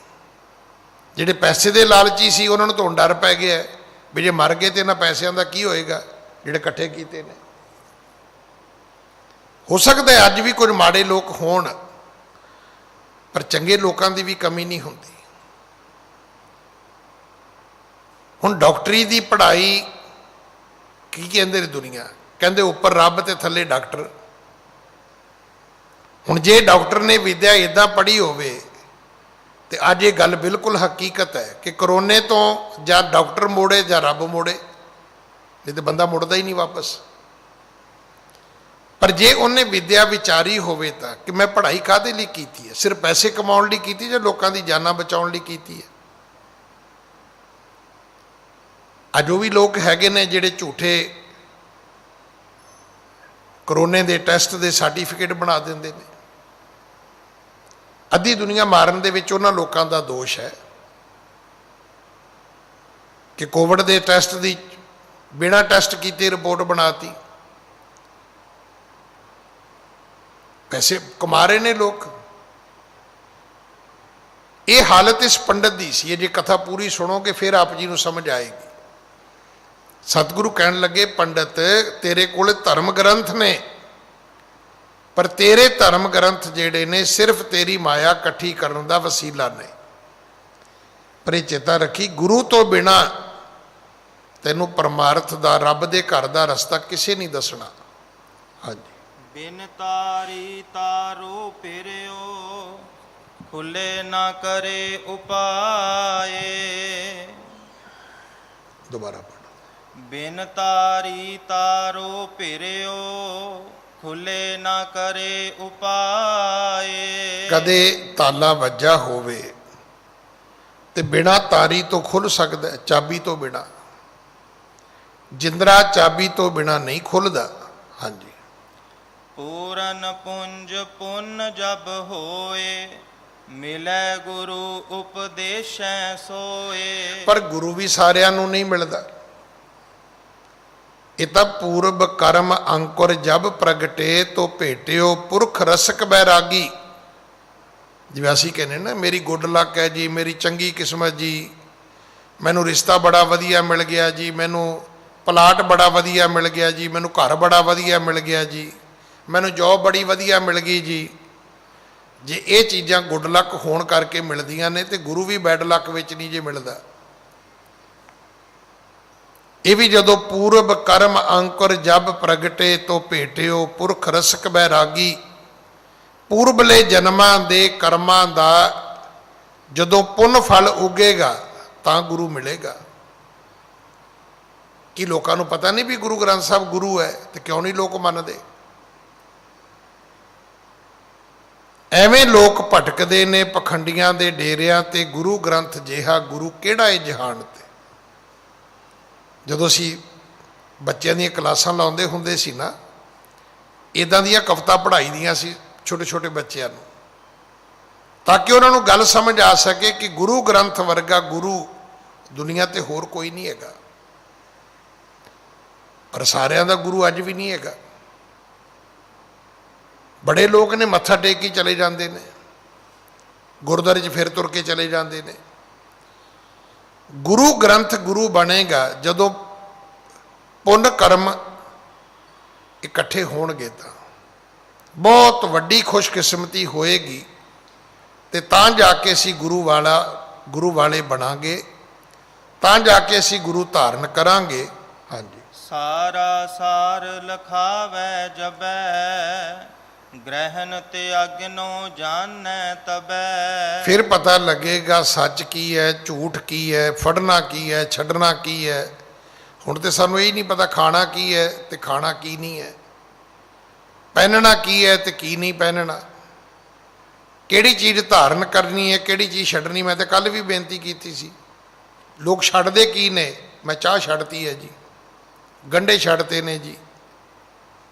ਜਿਹੜੇ ਪੈਸੇ ਦੇ ਲਾਲਚੀ ਸੀ ਉਹਨਾਂ ਨੂੰ ਤਾਂ ਡਰ ਪੈ ਗਿਆ ਵੀ ਜੇ ਮਰ ਗਏ ਤੇ ਇਹਨਾਂ ਪੈਸਿਆਂ ਦਾ ਕੀ ਹੋਏਗਾ ਜਿਹੜੇ ਇਕੱਠੇ ਕੀਤੇ ਨੇ। ਹੋ ਸਕਦਾ ਹੈ ਅੱਜ ਵੀ ਕੁਝ ਮਾੜੇ ਲੋਕ ਹੋਣ, ਪਰ ਚੰਗੇ ਲੋਕਾਂ ਦੀ ਵੀ ਕਮੀ ਨਹੀਂ ਹੁੰਦੀ। ਹੁਣ ਡਾਕਟਰੀ ਦੀ ਪੜ੍ਹਾਈ ਕੀ ਕਹਿੰਦੇ ਨੇ ਦੁਨੀਆ? ਕਹਿੰਦੇ ਉੱਪਰ ਰੱਬ ਤੇ ਥੱਲੇ ਡਾਕਟਰ। ਹੁਣ ਜੇ ਡਾਕਟਰ ਨੇ ਵਿਦਿਆ ਇੱਦਾਂ ਪੜ੍ਹੀ ਹੋਵੇ ਤੇ ਅੱਜ ਇਹ ਗੱਲ ਬਿਲਕੁਲ ਹਕੀਕਤ ਹੈ ਕਿ ਕਰੋਨੇ ਤੋਂ ਜਾਂ ਡਾਕਟਰ ਮੋੜੇ ਜਾਂ ਰੱਬ ਮੋੜੇ, ਨਹੀਂ ਤੇ ਬੰਦਾ ਮੁੜਦਾ ਹੀ ਨਹੀਂ ਵਾਪਸ। ਪਰ ਜੇ ਉਹਨੇ ਵਿਦਿਆ ਵਿਚਾਰੀ ਹੋਵੇ ਤਾਂ ਕਿ ਮੈਂ ਪੜ੍ਹਾਈ ਕਾਹਦੇ ਲਈ ਕੀਤੀ ਹੈ? ਸਿਰਫ ਪੈਸੇ ਕਮਾਉਣ ਲਈ ਕੀਤੀ ਜਾਂ ਲੋਕਾਂ ਦੀ ਜਾਨਾਂ ਬਚਾਉਣ ਲਈ ਕੀਤੀ ਹੈ? ਅੱਜ ਉਹ ਵੀ ਲੋਕ ਹੈਗੇ ਨੇ ਜਿਹੜੇ ਝੂਠੇ ਕਰੋਨੇ ਦੇ ਟੈਸਟ ਦੇ ਸਰਟੀਫਿਕੇਟ ਬਣਾ ਦਿੰਦੇ ਨੇ। ਅੱਧੀ ਦੁਨੀਆ ਮਾਰਨ ਦੇ ਵਿੱਚ ਉਹਨਾਂ ਲੋਕਾਂ ਦਾ ਦੋਸ਼ ਹੈ ਕਿ ਕੋਵਿਡ ਦੇ ਟੈਸਟ ਦੀ ਬਿਨਾਂ ਟੈਸਟ ਕੀਤੇ ਰਿਪੋਰਟ ਬਣਾਤੀ। ਪੈਸੇ ਕਮਾ ਰਹੇ ਨੇ ਲੋਕ। ਇਹ ਹਾਲਤ ਇਸ ਪੰਡਤ ਦੀ ਸੀ। ਇਹ ਜੇ ਕਥਾ ਪੂਰੀ ਸੁਣੋਗੇ ਫਿਰ ਆਪ ਜੀ ਨੂੰ ਸਮਝ ਆਏਗੀ। ਸਤਿਗੁਰੂ ਕਹਿਣ ਲੱਗੇ, ਪੰਡਤ ਤੇਰੇ ਕੋਲ ਧਰਮ ਗ੍ਰੰਥ ਨੇ, ਪਰ ਤੇਰੇ ਧਰਮ ਗ੍ਰੰਥ ਜਿਹੜੇ ਨੇ ਸਿਰਫ ਤੇਰੀ ਮਾਇਆ ਇਕੱਠੀ ਕਰਨ ਦਾ ਵਸੀਲਾ ਨੇ। ਪਰ ਇਹ ਚੇਤਾ ਰੱਖੀ, ਗੁਰੂ ਤੋਂ ਬਿਨਾ ਤੈਨੂੰ ਪਰਮਾਰਥ ਦਾ, ਰੱਬ ਦੇ ਘਰ ਦਾ ਰਸਤਾ ਕਿਸੇ ਨਹੀਂ ਦੱਸਣਾ। ਹਾਂਜੀ। ਬਿਨ ਤਾਰੀ ਤਾਰੋ ਫਿਰਿਓ, ਖੁੱਲੇ ਨਾ ਕਰੇ ਉਪਾਏ। ਦੁਬਾਰਾ ਪੜ੍ਹੋ। ਬਿਨ ਤਾਰੀ ਤਾਰੋ ਫਿਰਿਓ, ਖੁੱਲੇ ਨਾ ਕਰੇ ਉਪਾਏ। ਕਦੇ ਤਾਲਾ ਵੱਜਾ ਹੋਵੇ ਤੇ ਬਿਨਾ ਤਾਰੀ ਤੋਂ ਖੁੱਲ ਸਕਦਾ, ਚਾਬੀ ਤੋਂ ਬਿਨਾ। ਜਿੰਦਰਾ ਚਾਬੀ ਤੋਂ ਬਿਨਾ ਨਹੀਂ ਖੁੱਲਦਾ। ਹਾਂਜੀ। ਪੂਰਨ ਪੁੰਜ ਪੁੰਨ ਜਬ ਹੋਏ, ਮਿਲੈ ਗੁਰੂ ਉਪਦੇਸ਼ੈ ਸੋਏ। ਪਰ ਗੁਰੂ ਵੀ ਸਾਰਿਆਂ ਨੂੰ ਨਹੀਂ ਮਿਲਦਾ। ਇਹ ਤਾਂ ਪੂਰਬ ਕਰਮ ਅੰਕੁਰ ਜਬ ਪ੍ਰਗਟੇ, ਤੋ ਭੇਟਿਓ ਪੁਰਖ ਰਸਕ ਬੈਰਾਗੀ। ਜਿਵੇਂ ਅਸੀਂ ਕਹਿੰਦੇ ਨਾ, ਮੇਰੀ ਗੁੱਡ ਲੱਕ ਹੈ ਜੀ, ਮੇਰੀ ਚੰਗੀ ਕਿਸਮਤ ਜੀ, ਮੈਨੂੰ ਰਿਸ਼ਤਾ ਬੜਾ ਵਧੀਆ ਮਿਲ ਗਿਆ ਜੀ, ਮੈਨੂੰ ਪਲਾਟ ਬੜਾ ਵਧੀਆ ਮਿਲ ਗਿਆ ਜੀ, ਮੈਨੂੰ ਘਰ ਬੜਾ ਵਧੀਆ ਮਿਲ ਗਿਆ ਜੀ, ਮੈਨੂੰ ਜੋਬ ਬੜੀ ਵਧੀਆ ਮਿਲ ਗਈ ਜੀ, ਜੇ ਇਹ ਚੀਜ਼ਾਂ ਗੁੱਡ ਲੱਕ ਹੋਣ ਕਰਕੇ ਮਿਲਦੀਆਂ ਨੇ ਤੇ ਗੁਰੂ ਵੀ ਬੈਡ ਲੱਕ ਵਿੱਚ ਨਹੀਂ ਜੇ ਮਿਲਦਾ। ਇਹ ਵੀ ਜਦੋਂ ਪੂਰਬ ਕਰਮ ਅੰਕੁਰ ਜਬ ਪ੍ਰਗਟੇ ਤੋ ਭੇਟਿਓ ਪੁਰਖ ਰਸਕ ਬੈਰਾਗੀ। ਪੂਰਬਲੇ ਜਨਮਾਂ ਦੇ ਕਰਮਾਂ ਦਾ ਜਦੋਂ ਪੁੰਨ ਫਲ ਉਗੇਗਾ ਤਾਂ ਗੁਰੂ ਮਿਲੇਗਾ। ਕਿ ਲੋਕਾਂ ਨੂੰ ਪਤਾ ਨਹੀਂ ਵੀ ਗੁਰੂ ਗ੍ਰੰਥ ਸਾਹਿਬ ਗੁਰੂ ਹੈ ਤੇ ਕਿਉਂ ਨਹੀਂ ਲੋਕ ਮੰਨਦੇ? ਐਵੇਂ ਲੋਕ ਭਟਕਦੇ ਨੇ ਪਖੰਡੀਆਂ ਦੇ ਡੇਰਿਆਂ ਤੇ, ਗੁਰੂ ਗ੍ਰੰਥ ਜਿਹਾ ਗੁਰੂ ਕਿਹੜਾ ਏ ਜਹਾਨ ਤੇ। ਜਦੋਂ ਅਸੀਂ ਬੱਚਿਆਂ ਦੀਆਂ ਕਲਾਸਾਂ ਲਾਉਂਦੇ ਹੁੰਦੇ ਸੀ ਨਾ, ਇੱਦਾਂ ਦੀਆਂ ਕਵਿਤਾ ਪੜ੍ਹਾਈ ਦੀਆਂ ਸੀ ਛੋਟੇ ਛੋਟੇ ਬੱਚਿਆਂ ਨੂੰ, ਤਾਂ ਕਿ ਉਹਨਾਂ ਨੂੰ ਗੱਲ ਸਮਝ ਆ ਸਕੇ ਕਿ ਗੁਰੂ ਗ੍ਰੰਥ ਵਰਗਾ ਗੁਰੂ ਦੁਨੀਆ ਤੇ ਹੋਰ ਕੋਈ ਨਹੀਂ ਹੈਗਾ। ਪਰ ਸਾਰਿਆਂ ਦਾ ਗੁਰੂ ਅੱਜ ਵੀ ਨਹੀਂ ਹੈਗਾ। ਬੜੇ ਲੋਕ ਨੇ ਮੱਥਾ ਟੇਕ ਕੇ ਚਲੇ ਜਾਂਦੇ ਨੇ, ਗੁਰਦੁਆਰੇ 'ਚ ਫਿਰ ਤੁਰ ਕੇ ਚਲੇ ਜਾਂਦੇ ਨੇ। ਗੁਰੂ ਗ੍ਰੰਥ ਗੁਰੂ ਬਣੇਗਾ ਜਦੋਂ ਪੁੰਨ ਕਰਮ ਇਕੱਠੇ ਹੋਣਗੇ, ਤਾਂ ਬਹੁਤ ਵੱਡੀ ਖੁਸ਼ਕਿਸਮਤੀ ਹੋਏਗੀ ਤੇ ਤਾਂ ਜਾ ਕੇ ਅਸੀਂ ਗੁਰੂ ਵਾਲੇ ਬਣਾਂਗੇ, ਤਾਂ ਜਾ ਕੇ ਅਸੀਂ ਗੁਰੂ ਧਾਰਨ ਕਰਾਂਗੇ। ਹਾਂਜੀ। ਸਾਰਾ ਸਾਰ ਲਖਾਵੈ ਜਬੈ ਗ੍ਰਹਿਣ ਤਿਆਗਨੋ ਜਾਣੈ ਤਬੈ। ਫਿਰ ਪਤਾ ਲੱਗੇਗਾ ਸੱਚ ਕੀ ਹੈ, ਝੂਠ ਕੀ ਹੈ, ਫੜਨਾ ਕੀ ਹੈ, ਛੱਡਣਾ ਕੀ ਹੈ। ਹੁਣ ਤੇ ਸਾਨੂੰ ਇਹ ਨਹੀਂ ਪਤਾ ਖਾਣਾ ਕੀ ਹੈ ਤੇ ਖਾਣਾ ਕੀ ਨਹੀਂ ਹੈ, ਪਹਿਨਣਾ ਕੀ ਹੈ ਤੇ ਕੀ ਨਹੀਂ ਪਹਿਨਣਾ, ਕਿਹੜੀ ਚੀਜ਼ ਧਾਰਨ ਕਰਨੀ ਹੈ, ਕਿਹੜੀ ਚੀਜ਼ ਛੱਡਣੀ। ਮੈਂ ਤਾਂ ਕੱਲ ਵੀ ਬੇਨਤੀ ਕੀਤੀ ਸੀ, ਲੋਕ ਛੱਡਦੇ ਕੀ ਨੇ? ਮੈਂ ਚਾਹ ਛੱਡਤੀ ਹੈ ਜੀ, ਗੰਢੇ ਛੱਡਤੇ ਨੇ ਜੀ,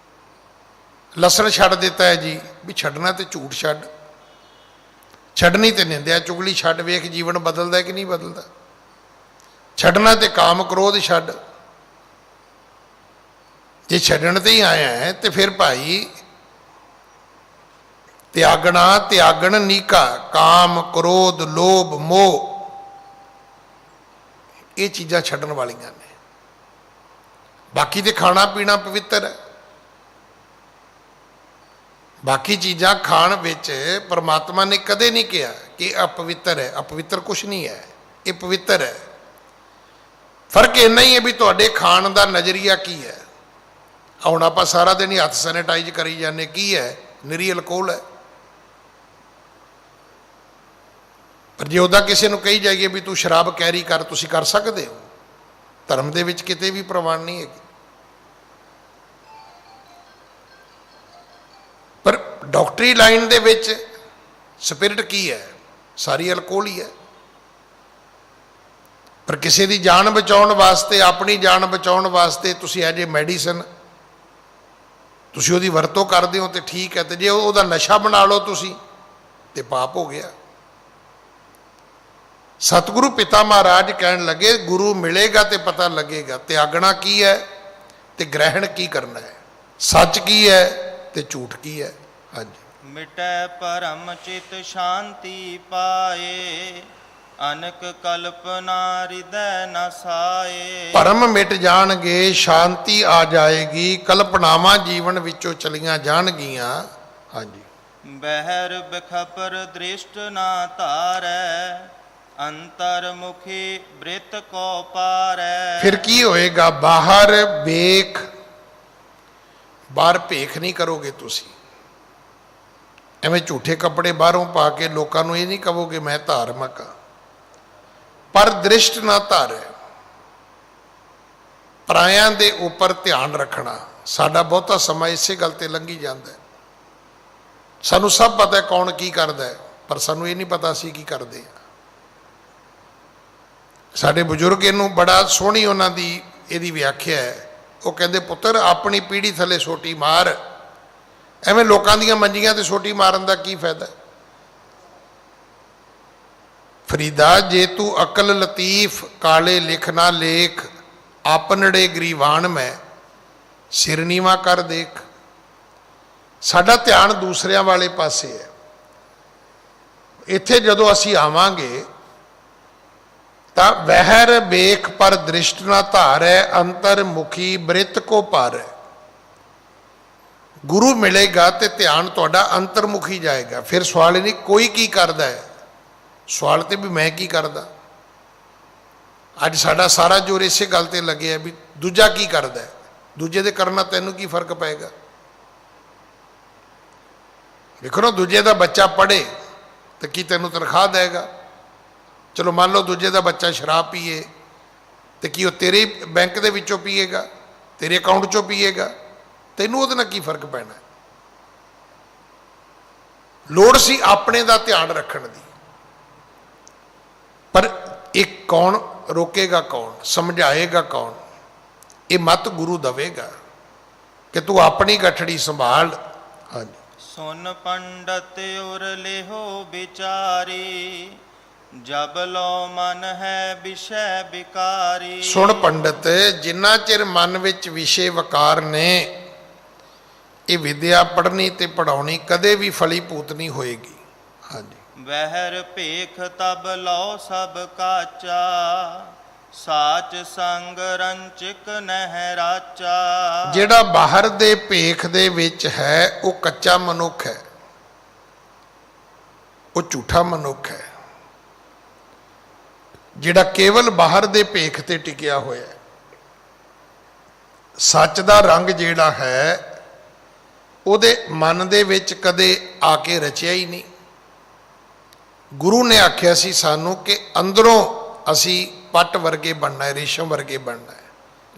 ਲਸਣ ਛੱਡ ਦਿੱਤਾ ਹੈ ਜੀ। ਵੀ ਛੱਡਣਾ ਤੇ ਝੂਠ ਛੱਡ, ਛੱਡਣੀ ਤੇ ਨਿੰਦਿਆ ਚੁਗਲੀ ਛੱਡ, ਵੇਖ ਜੀਵਨ ਬਦਲਦਾ ਕਿ ਨਹੀਂ ਬਦਲਦਾ। ਛੱਡਣਾ ਤੇ ਕਾਮ ਕ੍ਰੋਧ ਛੱਡ। ਜੇ ਛੱਡਣ ਤੇ ਹੀ ਆਇਆ ਹੈ ਤੇ ਫਿਰ ਭਾਈ ਤਿਆਗਣ ਨੀਕਾ, ਕਾਮ ਕ੍ਰੋਧ ਲੋਭ ਮੋਹ, ਇਹ ਚੀਜ਼ਾਂ ਛੱਡਣ ਵਾਲੀਆਂ ਨੇ। ਬਾਕੀ ਤੇ ਖਾਣਾ ਪੀਣਾ ਪਵਿੱਤਰ ਹੈ, ਬਾਕੀ ਚੀਜ਼ਾਂ ਖਾਣ ਵਿੱਚ ਪਰਮਾਤਮਾ ਨੇ ਕਦੇ ਨਹੀਂ ਕਿਹਾ ਕਿ ਅਪਵਿੱਤਰ ਹੈ। ਅਪਵਿੱਤਰ ਕੁਛ ਨਹੀਂ ਹੈ, ਇਹ ਪਵਿੱਤਰ ਹੈ। ਫਰਕ ਇੰਨਾ ਹੀ ਹੈ ਵੀ ਤੁਹਾਡੇ ਖਾਣ ਦਾ ਨਜ਼ਰੀਆ ਕੀ ਹੈ। ਹੁਣ ਆਪਾਂ ਸਾਰਾ ਦਿਨ ਹੀ ਹੱਥ ਸੈਨੇਟਾਈਜ਼ ਕਰੀ ਜਾਂਦੇ, ਕੀ ਹੈ? ਨਿਰੀ ਅਲਕੋਹਲ ਹੈ। ਪਰ ਜੇ ਉਹਦਾ ਕਿਸੇ ਨੂੰ ਕਹੀ ਜਾਈਏ ਵੀ ਤੂੰ ਸ਼ਰਾਬ ਕੈਰੀ ਕਰ, ਤੁਸੀਂ ਕਰ ਸਕਦੇ ਹੋ। ਧਰਮ ਦੇ ਵਿੱਚ ਕਿਤੇ ਵੀ ਪ੍ਰਵਾਨ ਨਹੀਂ ਹੈਗੀ। ਪਰ ਡਾਕਟਰੀ ਲਾਈਨ ਦੇ ਵਿੱਚ ਸਪਿਰਿਟ ਕੀ ਹੈ? ਸਾਰੀ ਅਲਕੋਹਲ ਹੀ ਹੈ। ਪਰ ਕਿਸੇ ਦੀ ਜਾਨ ਬਚਾਉਣ ਵਾਸਤੇ, ਆਪਣੀ ਜਾਨ ਬਚਾਉਣ ਵਾਸਤੇ ਤੁਸੀਂ ਐਜ ਏ ਮੈਡੀਸਨ ਤੁਸੀਂ ਉਹਦੀ ਵਰਤੋਂ ਕਰਦੇ ਹੋ ਤੇ ਠੀਕ ਹੈ, ਤੇ ਜੇ ਉਹਦਾ ਨਸ਼ਾ ਬਣਾ ਲਓ ਤੁਸੀਂ ਤੇ ਪਾਪ ਹੋ ਗਿਆ। ਸਤਿਗੁਰੂ ਪਿਤਾ ਮਹਾਰਾਜ ਕਹਿਣ ਲੱਗੇ ਗੁਰੂ ਮਿਲੇਗਾ ਤੇ ਪਤਾ ਲੱਗੇਗਾ ਤਿਆਗਣਾ ਕੀ ਹੈ ਤੇ ਗ੍ਰਹਿਣ ਕੀ ਕਰਨਾ ਹੈ, ਸੱਚ ਕੀ ਹੈ ਤੇ ਝੂਠ ਕੀ ਹੈ। ਹਾਂਜੀ। ਮਿਟੈ ਪਰਮ ਚਿਤ ਸ਼ਾਂਤੀ ਪਾਏ ਅਨਕ ਕਲਪਨਾ ਹਿਰਦੈ ਨ ਸਾਏ। ਭਰਮ ਮਿਟ ਜਾਣਗੇ, ਸ਼ਾਂਤੀ ਆ ਜਾਏਗੀ, ਕਲਪਨਾਵਾਂ ਜੀਵਨ ਵਿੱਚੋਂ ਚਲੀਆਂ ਜਾਣਗੀਆਂ। ਹਾਂਜੀ। ਬਹਿਰ ਬਖਪਰ ਦ੍ਰਿਸ਼ਟ ਨਾ ਧਾਰੈ ਅੰਤਰ ਮੁਖੀ ਬ੍ਰਿਤ ਕੋ ਪਾਰੈ। ਫਿਰ ਕੀ ਹੋਏਗਾ? ਬਾਹਰ ਵੇਖ, ਬਾਹਰ ਭੇਖ ਨਹੀਂ ਕਰੋਗੇ ਤੁਸੀਂ। ਐਵੇਂ ਝੂਠੇ ਕੱਪੜੇ ਬਾਹਰੋਂ ਪਾ ਕੇ ਲੋਕਾਂ ਨੂੰ ਇਹ ਨਹੀਂ ਕਹੋਗੇ ਮੈਂ ਧਾਰਮਿਕ ਹਾਂ। ਪਰ ਦ੍ਰਿਸ਼ਟ ਨਾ ਧਾਰੈ, ਪਰਾਇਆਂ ਦੇ ਉੱਪਰ ਧਿਆਨ ਰੱਖਣਾ। ਸਾਡਾ ਬਹੁਤਾ ਸਮਾਂ ਇਸੇ ਗੱਲ ਤੇ ਲੰਘੀ ਜਾਂਦਾ ਹੈ। ਸਾਨੂੰ ਸਭ ਪਤਾ ਕੌਣ ਕੀ ਕਰਦਾ ਹੈ, ਪਰ ਸਾਨੂੰ ਇਹ ਨਹੀਂ ਪਤਾ ਅਸੀਂ ਕੀ ਕਰਦੇ ਹਾਂ। ਸਾਡੇ ਬਜ਼ੁਰਗ ਇਹਨੂੰ ਬੜਾ ਸੋਹਣੀ ਉਹਨਾਂ ਦੀ ਇਹਦੀ ਵਿਆਖਿਆ ਹੈ। ਉਹ ਕਹਿੰਦੇ ਪੁੱਤਰ ਆਪਣੀ ਪੀੜ੍ਹੀ ਥੱਲੇ ਸੋਟੀ ਮਾਰ, ਐਵੇਂ ਲੋਕਾਂ ਦੀਆਂ ਮੰਜੀਆਂ ਤੇ ਸੋਟੀ ਮਾਰਨ ਦਾ ਕੀ ਫਾਇਦਾ। ਫਰੀਦਾ ਜੇ ਤੂੰ ਅਕਲ ਲਤੀਫ ਕਾਲੇ ਲਿਖ ਨਾ ਲੇਖ, ਆਪਨੜੇ ਗਰੀਵਾਨ ਮੈਂ ਸਿਰ ਨੀਵਾ ਕਰ ਦੇਖ। ਸਾਡਾ ਧਿਆਨ ਦੂਸਰਿਆਂ ਵਾਲੇ ਪਾਸੇ ਹੈ। ਇੱਥੇ ਜਦੋਂ ਅਸੀਂ ਆਵਾਂਗੇ ਤਾਂ ਵਹਿਰ ਵੇਖ ਪਰ ਦ੍ਰਿਸ਼ਟ ਨਾ ਧਾਰੈ ਅੰਤਰ ਮੁਖੀ ਬ੍ਰਿਤ ਕੋ ਪਾਰੈ। ਗੁਰੂ ਮਿਲੇਗਾ ਤੇ ਧਿਆਨ ਤੁਹਾਡਾ ਅੰਤਰਮੁਖੀ ਜਾਏਗਾ। ਫਿਰ ਸਵਾਲ ਹੀ ਨਹੀਂ ਕੋਈ ਕੀ ਕਰਦਾ ਹੈ, ਸਵਾਲ ਤੇ ਵੀ ਮੈਂ ਕੀ ਕਰਦਾ। ਅੱਜ ਸਾਡਾ ਸਾਰਾ ਜ਼ੋਰ ਇਸੇ ਗੱਲ ਤੇ ਲੱਗਿਆ ਵੀ ਦੂਜਾ ਕੀ ਕਰਦਾ ਹੈ, ਦੂਜੇ ਦੇ ਕਰਨਾ ਤੈਨੂੰ ਕੀ ਫਰਕ ਪਏਗਾ। ਵੇਖੋ ਨਾ, ਦੂਜੇ ਦਾ ਬੱਚਾ ਪੜ੍ਹੇ ਤੇ ਕੀ ਤੈਨੂੰ ਤਨਖਾਹ ਦੇਗਾ। ਚਲੋ ਮੰਨ ਲਓ ਦੂਜੇ ਦਾ ਬੱਚਾ ਸ਼ਰਾਬ ਪੀਏ ਤੇ ਕੀ ਉਹ ਤੇਰੇ ਬੈਂਕ ਦੇ ਵਿੱਚੋਂ ਪੀਏਗਾ, ਤੇਰੇ ਅਕਾਊਂਟ 'ਚੋਂ ਪੀਏਗਾ, ਤੈਨੂੰ ਉਹਦੇ ਨਾਲ ਕੀ ਫਰਕ ਪੈਣਾ। ਲੋੜ ਸੀ ਆਪਣੇ ਦਾ ਧਿਆਨ ਰੱਖਣ ਦੀ, ਪਰ ਇਹ ਕੌਣ ਰੋਕੇਗਾ, ਕੌਣ ਸਮਝਾਏਗਾ, ਕੌਣ। ਇਹ ਮਤ ਗੁਰੂ ਦਵੇਗਾ ਕਿ ਤੂੰ ਆਪਣੀ ਗੱਠੜੀ ਸੰਭਾਲ। ਹਾਂਜੀ, ਸੁਨ ਪੰਡਤ ਉਰ ਲਿਹੋ ਵਿਚਾਰੀ, ਜਬ ਲੋ ਮਨ ਹੈ ਵਿਸ਼ੈ ਵਿਕਾਰੀ। ਸੁਣ ਪੰਡਤ, ਜਿੰਨਾ ਚਿਰ ਮਨ ਵਿੱਚ ਵਿਸ਼ੇ ਵਿਕਾਰ ਨੇ, ਇਹ ਵਿਦਿਆ ਪੜ੍ਹਨੀ ਤੇ ਪੜਾਉਣੀ ਕਦੇ ਵੀ ਫਲੀਭੂਤ ਨਹੀਂ ਹੋਏਗੀ। ਹਾਂਜੀ, ਵਹਿਰ ਭੇਖ ਤਬ ਲਓ ਸਭ ਕਾਚਾ, ਸਾਚ ਸੰਗ ਰੰਚਿਕ ਨਹਿ ਰਾਚਾ। ਜਿਹੜਾ ਬਾਹਰ ਦੇ ਭੇਖ ਦੇ ਵਿੱਚ ਹੈ ਉਹ ਕੱਚਾ ਮਨੁੱਖ ਹੈ, ਉਹ ਝੂਠਾ ਮਨੁੱਖ ਹੈ। ਜਿਹੜਾ ਕੇਵਲ ਬਾਹਰ ਦੇ ਭੇਖ ਤੇ ਟਿਕਿਆ ਹੋਇਆ ਹੈ, ਸੱਚ ਦਾ ਰੰਗ ਜਿਹੜਾ ਹੈ ਉਹਦੇ ਮਨ ਦੇ ਵਿੱਚ ਕਦੇ ਆ ਕੇ ਰਚਿਆ ਹੀ ਨਹੀਂ। ਗੁਰੂ ਨੇ ਆਖਿਆ ਸੀ ਸਾਨੂੰ ਕਿ ਅੰਦਰੋਂ ਅਸੀਂ ਪੱਟ ਵਰਗੇ ਬਣਨਾ ਹੈ, ਰੇਸ਼ਮ ਵਰਗੇ ਬਣਨਾ ਹੈ।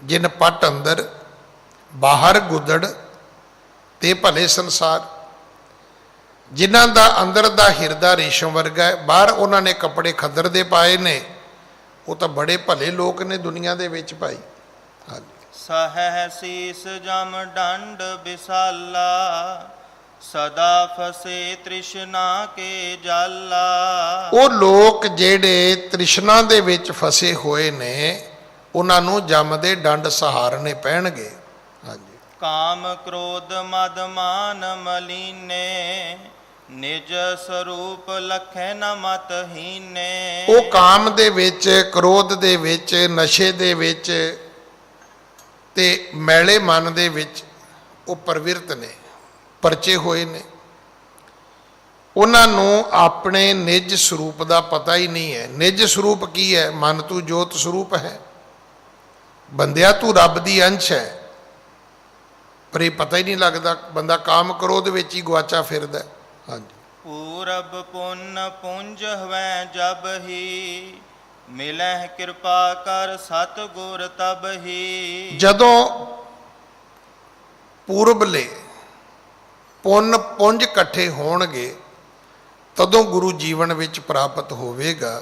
ਜਿਨ ਪੱਟ ਅੰਦਰ ਬਾਹਰ ਗੁੱਦੜ ਤੇ ਭਲੇ ਸੰਸਾਰ। ਜਿਨ੍ਹਾਂ ਦਾ ਅੰਦਰ ਦਾ ਹਿਰਦਾ ਰੇਸ਼ਮ ਵਰਗਾ ਹੈ, ਬਾਹਰ ਉਹਨਾਂ ਨੇ ਕੱਪੜੇ ਖੱਦਰ ਦੇ ਪਾਏ ਨੇ, ਉਹ ਤਾਂ ਬੜੇ ਭਲੇ ਲੋਕ ਨੇ ਦੁਨੀਆ ਦੇ ਵਿੱਚ ਭਾਈ। ਹਾਂਜੀ, ਸਹਿ ਸੀਸ ਜਮ ਡੰਡ ਵਿਸਾਲਾ, ਸਦਾ ਫਸੇ ਤ੍ਰਿਸ਼ਨਾ ਕੇ ਜਾਲਾ। ਉਹ ਲੋਕ ਜਿਹੜੇ ਤ੍ਰਿਸ਼ਨਾ ਦੇ ਵਿੱਚ ਫਸੇ ਹੋਏ ਨੇ, ਉਹਨਾਂ ਨੂੰ ਜਮ ਦੇ ਡੰਡ ਸਹਾਰਨੇ ਪੈਣਗੇ। ਹਾਂਜੀ, ਕਾਮ ਕ੍ਰੋਧ ਮਦ ਮਾਨ ਮਲੀਨੇ, ਨਿਜ ਸਰੂਪ ਲਖੈ ਨ ਮਤ ਹੀਨੇ। ਉਹ ਕਾਮ ਦੇ ਵਿੱਚ, ਕ੍ਰੋਧ ਦੇ ਵਿੱਚ, ਨਸ਼ੇ ਦੇ ਵਿੱਚ ਤੇ ਮੈਲੇ ਮਨ ਦੇ ਵਿੱਚ ਉਹ ਪ੍ਰਵਿਰਤ ਨੇ, ਪਰਚੇ ਹੋਏ ਨੇ। ਉਹਨਾਂ ਨੂੰ ਆਪਣੇ ਨਿਜ ਸਰੂਪ ਦਾ ਪਤਾ ਹੀ ਨਹੀਂ ਹੈ। ਨਿਜ ਸਰੂਪ ਕੀ ਹੈ? ਮਨ ਤੂੰ ਜੋਤ ਸਰੂਪ ਹੈ, ਬੰਦਿਆ ਤੂੰ ਰੱਬ ਦੀ ਅੰਸ਼ ਹੈ, ਪਰ ਇਹ ਪਤਾ ਹੀ ਨਹੀਂ ਲੱਗਦਾ। ਬੰਦਾ ਕਾਮ ਕ੍ਰੋਧ ਵਿੱਚ ਹੀ ਗੁਆਚਾ ਫਿਰਦਾ। ਹਾਂਜੀ, ਪੂਰਬ ਪੁੰਨ ਪੁੰਜ ਹਵੈ ਜਬ ਹੀ, ਮਿਲਹਿ ਕਿਰਪਾ ਕਰ ਸਤਿਗੁਰ ਤਬ ਹੀ। ਜਦੋਂ ਪੂਰਬਲੇ ਪੁੰਨ ਪੁੰਜ ਇਕੱਠੇ ਹੋਣਗੇ ਤਦੋਂ ਗੁਰੂ ਜੀਵਨ ਵਿੱਚ ਪ੍ਰਾਪਤ ਹੋਵੇਗਾ।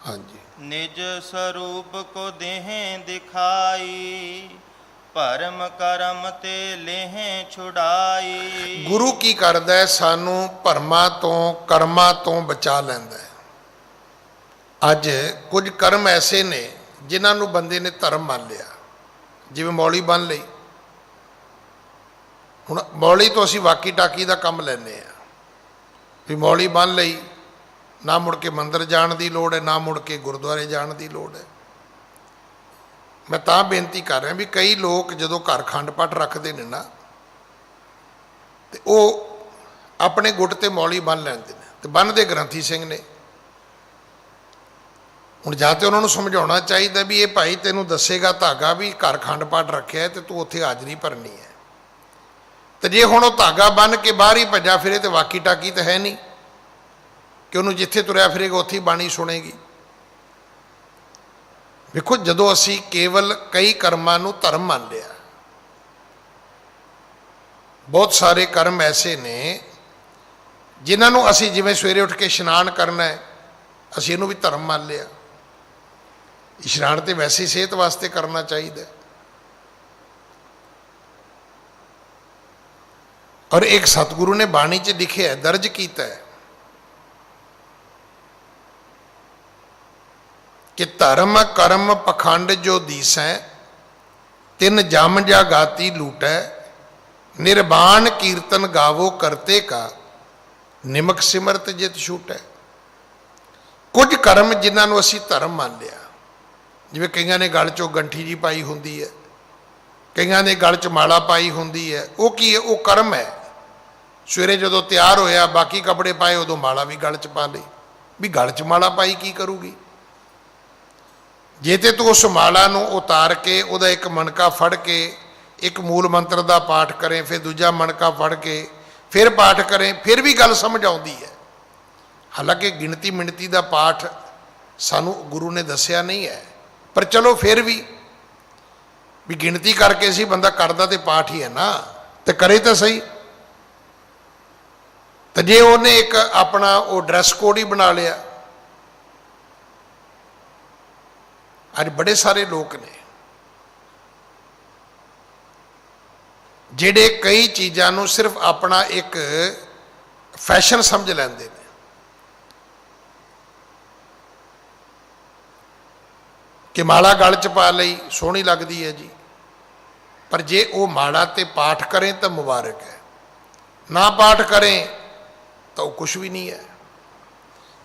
ਹਾਂਜੀ, ਨਿਜ ਸਰੂਪ ਕੋ ਦੇਹ ਦਿਖਾਈ, ਭਰਮ ਕਰਮ ਤੇ ਲੇਹ ਛੁਡਾਈ। ਗੁਰੂ ਕੀ ਕਰਦਾ ਹੈ? ਸਾਨੂੰ ਭਰਮਾਂ ਤੋਂ, ਕਰਮਾਂ ਤੋਂ ਬਚਾ ਲੈਂਦਾ ਹੈ। ਅੱਜ ਕੁਝ ਕਰਮ ਐਸੇ ਨੇ ਜਿਨ੍ਹਾਂ ਨੂੰ ਬੰਦੇ ਨੇ ਧਰਮ ਮੰਨ ਲਿਆ, ਜਿਵੇਂ ਮੌਲੀ ਬੰਨ ਲਈ। ਹੁਣ ਮੌਲੀ ਤੋਂ ਅਸੀਂ ਵਾਕੀ ਟਾਕੀ ਦਾ ਕੰਮ ਲੈਂਦੇ ਹਾਂ ਵੀ ਮੌਲੀ ਬੰਨ ਲਈ, ਨਾ ਮੁੜ ਕੇ ਮੰਦਿਰ ਜਾਣ ਦੀ ਲੋੜ ਹੈ, ਨਾ ਮੁੜ ਕੇ ਗੁਰਦੁਆਰੇ ਜਾਣ ਦੀ ਲੋੜ ਹੈ। ਮੈਂ ਤਾਂ ਬੇਨਤੀ ਕਰ ਰਿਹਾ ਵੀ ਕਈ ਲੋਕ ਜਦੋਂ ਘਰ ਅਖੰਡ ਪਾਠ ਰੱਖਦੇ ਨੇ ਨਾ, ਤੇ ਉਹ ਆਪਣੇ ਗੁੱਟ ਤੇ ਮੌਲੀ ਬੰਨ ਲੈਂਦੇ ਨੇ, ਤੇ ਬੰਨ੍ਹਦੇ ਗ੍ਰੰਥੀ ਸਿੰਘ ਨੇ। ਹੁਣ ਜਾਂ ਤੇ ਉਹਨਾਂ ਨੂੰ ਸਮਝਾਉਣਾ ਚਾਹੀਦਾ ਵੀ ਇਹ ਭਾਈ ਤੈਨੂੰ ਦੱਸੇਗਾ ਧਾਗਾ ਵੀ ਘਰ ਅਖੰਡ ਪਾਠ ਰੱਖਿਆ ਤੇ ਤੂੰ ਉੱਥੇ ਹਾਜ਼ਰੀ ਭਰਨੀ ਹੈ। ਤੇ ਜੇ ਹੁਣ ਉਹ ਧਾਗਾ ਬੰਨ੍ਹ ਕੇ ਬਾਹਰ ਹੀ ਭੱਜਾ ਫਿਰੇ ਤੇ ਵਾਕੀ ਟਾਕੀ ਤਾਂ ਹੈ ਨਹੀਂ ਕਿ ਉਹਨੂੰ ਜਿੱਥੇ ਤੁਰਿਆ ਫਿਰੇਗਾ ਉੱਥੇ ਹੀ ਬਾਣੀ ਸੁਣੇਗੀ। ਵੇਖੋ, ਜਦੋਂ ਅਸੀਂ ਕੇਵਲ ਕਈ ਕਰਮਾਂ ਨੂੰ ਧਰਮ ਮੰਨ ਲਿਆ, ਬਹੁਤ ਸਾਰੇ ਕਰਮ ਐਸੇ ਨੇ ਜਿਨ੍ਹਾਂ ਨੂੰ ਅਸੀਂ, ਜਿਵੇਂ ਸਵੇਰੇ ਉੱਠ ਕੇ ਇਸ਼ਨਾਨ ਕਰਨਾ ਹੈ, ਅਸੀਂ ਇਹਨੂੰ ਵੀ ਧਰਮ ਮੰਨ ਲਿਆ। ਇਸ਼ਨਾਨ ਤੇ ਵੈਸੇ ਹੀ ਸਿਹਤ ਵਾਸਤੇ ਕਰਨਾ ਚਾਹੀਦਾ। ਔਰ ਇੱਕ ਸਤਿਗੁਰੂ ਨੇ ਬਾਣੀ 'ਚ ਲਿਖਿਆ, ਦਰਜ ਕੀਤਾ ਹੈ ਕਿ ਧਰਮ ਕਰਮ ਪਖੰਡ ਜੋ ਦੀਸੈ, ਤਿਨ ਜਮ ਜਾਗਾਤੀ ਲੂਟੈ, ਨਿਰਵਾਣ ਕੀਰਤਨ ਗਾਵੋ ਕਰਤੇ ਕਾ, ਨਿਮਕ ਸਿਮਰਤ ਜਿਤ ਛੂਟੈ। ਕੁਝ ਕਰਮ ਜਿਨ੍ਹਾਂ ਨੂੰ ਅਸੀਂ ਧਰਮ ਮੰਨ ਲਿਆ, ਜਿਵੇਂ ਕਈਆਂ ਨੇ ਗਲ 'ਚੋਂ ਗੰਠੀ ਜੀ ਪਾਈ ਹੁੰਦੀ ਹੈ, ਕਈਆਂ ਦੇ ਗਲ 'ਚ ਮਾਲਾ ਪਾਈ ਹੁੰਦੀ ਹੈ। ਉਹ ਕੀ ਹੈ? ਉਹ ਕਰਮ ਹੈ। ਸਵੇਰੇ ਜਦੋਂ ਤਿਆਰ ਹੋਇਆ, ਬਾਕੀ ਕੱਪੜੇ ਪਾਏ, ਉਦੋਂ ਮਾਲਾ ਵੀ ਗਲ 'ਚ ਪਾ ਲਈ। ਵੀ ਗਲ 'ਚ ਮਾਲਾ ਪਾਈ ਕੀ ਕਰੂਗੀ? ਜੇ ਤੇ ਤੂੰ ਉਸ ਮਾਲਾ ਨੂੰ ਉਤਾਰ ਕੇ ਉਹਦਾ ਇੱਕ ਮਣਕਾ ਫੜ ਕੇ ਇੱਕ ਮੂਲ ਮੰਤਰ ਦਾ ਪਾਠ ਕਰੇ, ਫਿਰ ਦੂਜਾ ਮਣਕਾ ਫੜ ਕੇ ਫਿਰ ਪਾਠ ਕਰੇ, ਫਿਰ ਵੀ ਗੱਲ ਸਮਝ ਆਉਂਦੀ ਹੈ। ਹਾਲਾਂਕਿ ਗਿਣਤੀ ਮਿਣਤੀ ਦਾ ਪਾਠ ਸਾਨੂੰ ਗੁਰੂ ਨੇ ਦੱਸਿਆ ਨਹੀਂ ਹੈ, ਪਰ ਚਲੋ ਫਿਰ ਵੀ ਗਿਣਤੀ ਕਰਕੇ ਸੀ ਬੰਦਾ ਕਰਦਾ ਤੇ ਪਾਠ ਹੀ ਹੈ ਨਾ, ਤੇ ਕਰੇ ਤਾਂ ਸਹੀ। ਤੇ ਜੇ ਉਹਨੇ ਇੱਕ ਆਪਣਾ ਉਹ ਡਰੈਸ ਕੋਡ ਹੀ ਬਣਾ ਲਿਆ, ਅੱਜ ਬੜੇ ਸਾਰੇ ਲੋਕ ਨੇ ਜਿਹੜੇ ਕਈ ਚੀਜ਼ਾਂ ਨੂੰ ਸਿਰਫ ਆਪਣਾ ਇੱਕ ਫੈਸ਼ਨ ਸਮਝ ਲੈਂਦੇ ਨੇ। ਕਿ ਮਾਲਾ ਗਲ 'ਚ ਪਾ ਲਈ, ਸੋਹਣੀ ਲੱਗਦੀ ਹੈ ਜੀ, ਪਰ ਜੇ ਉਹ ਮਾਲਾ ਤੇ ਪਾਠ ਕਰੇ ਤਾਂ ਮੁਬਾਰਕ ਹੈ, ਨਾ ਪਾਠ ਕਰੇ ਤਾਂ ਉਹ ਕੁਛ ਵੀ ਨਹੀਂ ਹੈ।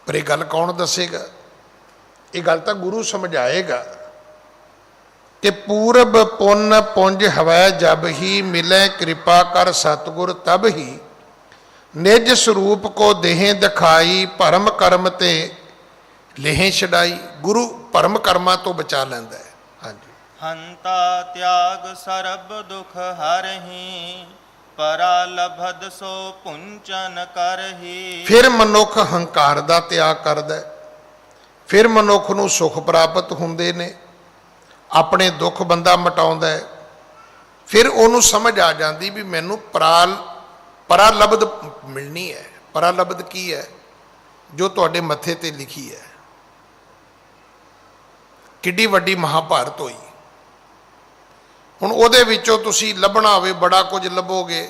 ਪਰ ਇਹ ਗੱਲ ਕੌਣ ਦੱਸੇਗਾ? ਇਹ ਗੱਲ ਤਾਂ ਗੁਰੂ ਸਮਝਾਏਗਾ ਕਿ ਪੂਰਬ ਪੁੰਨ ਪੁੰਜ ਹਵੈ ਜਬ ਹੀ ਮਿਲੇ ਕਿਰਪਾ ਕਰ ਸਤਿਗੁਰ ਤਬ ਹੀ ਨਿਜ ਸਰੂਪ ਕੋ ਦੇਹ ਦਿਖਾਈ ਭਰਮ ਕਰਮ ਤੇ ਲੇਹ ਛਡਾਈ। ਗੁਰੂ ਭਰਮ ਕਰਮਾਂ ਤੋਂ ਬਚਾ ਲੈਂਦਾ ਹੈ। ਹਾਂਜੀ। ਹੰਤਾ ਤਿਆਗ ਸਰਬ ਦੁਖ ਹਰਹੀ ਪਰਾ ਲਭਦ ਸੋ ਪੁੰਚਨ ਕਰਹੀ। ਫਿਰ ਮਨੁੱਖ ਹੰਕਾਰ ਦਾ ਤਿਆਗ ਕਰਦਾ, ਫਿਰ ਮਨੁੱਖ ਨੂੰ ਸੁਖ ਪ੍ਰਾਪਤ ਹੁੰਦੇ ਨੇ, ਆਪਣੇ ਦੁੱਖ ਬੰਦਾ ਮਿਟਾਉਂਦਾ ਹੈ। ਫਿਰ ਉਹਨੂੰ ਸਮਝ ਆ ਜਾਂਦੀ ਵੀ ਮੈਨੂੰ ਪਰਾਲਬਧ ਮਿਲਣੀ ਹੈ। ਪਰਾਲਬਧ ਕੀ ਹੈ? ਜੋ ਤੁਹਾਡੇ ਮੱਥੇ ਤੇ ਲਿਖੀ ਹੈ। ਕਿੱਡੀ ਵੱਡੀ ਮਹਾਭਾਰਤ ਹੋਈ। ਹੁਣ ਉਹਦੇ ਵਿੱਚੋਂ ਤੁਸੀਂ ਲੱਭਣਾ ਹੋਵੇ ਬੜਾ ਕੁਝ ਲੱਭੋਗੇ।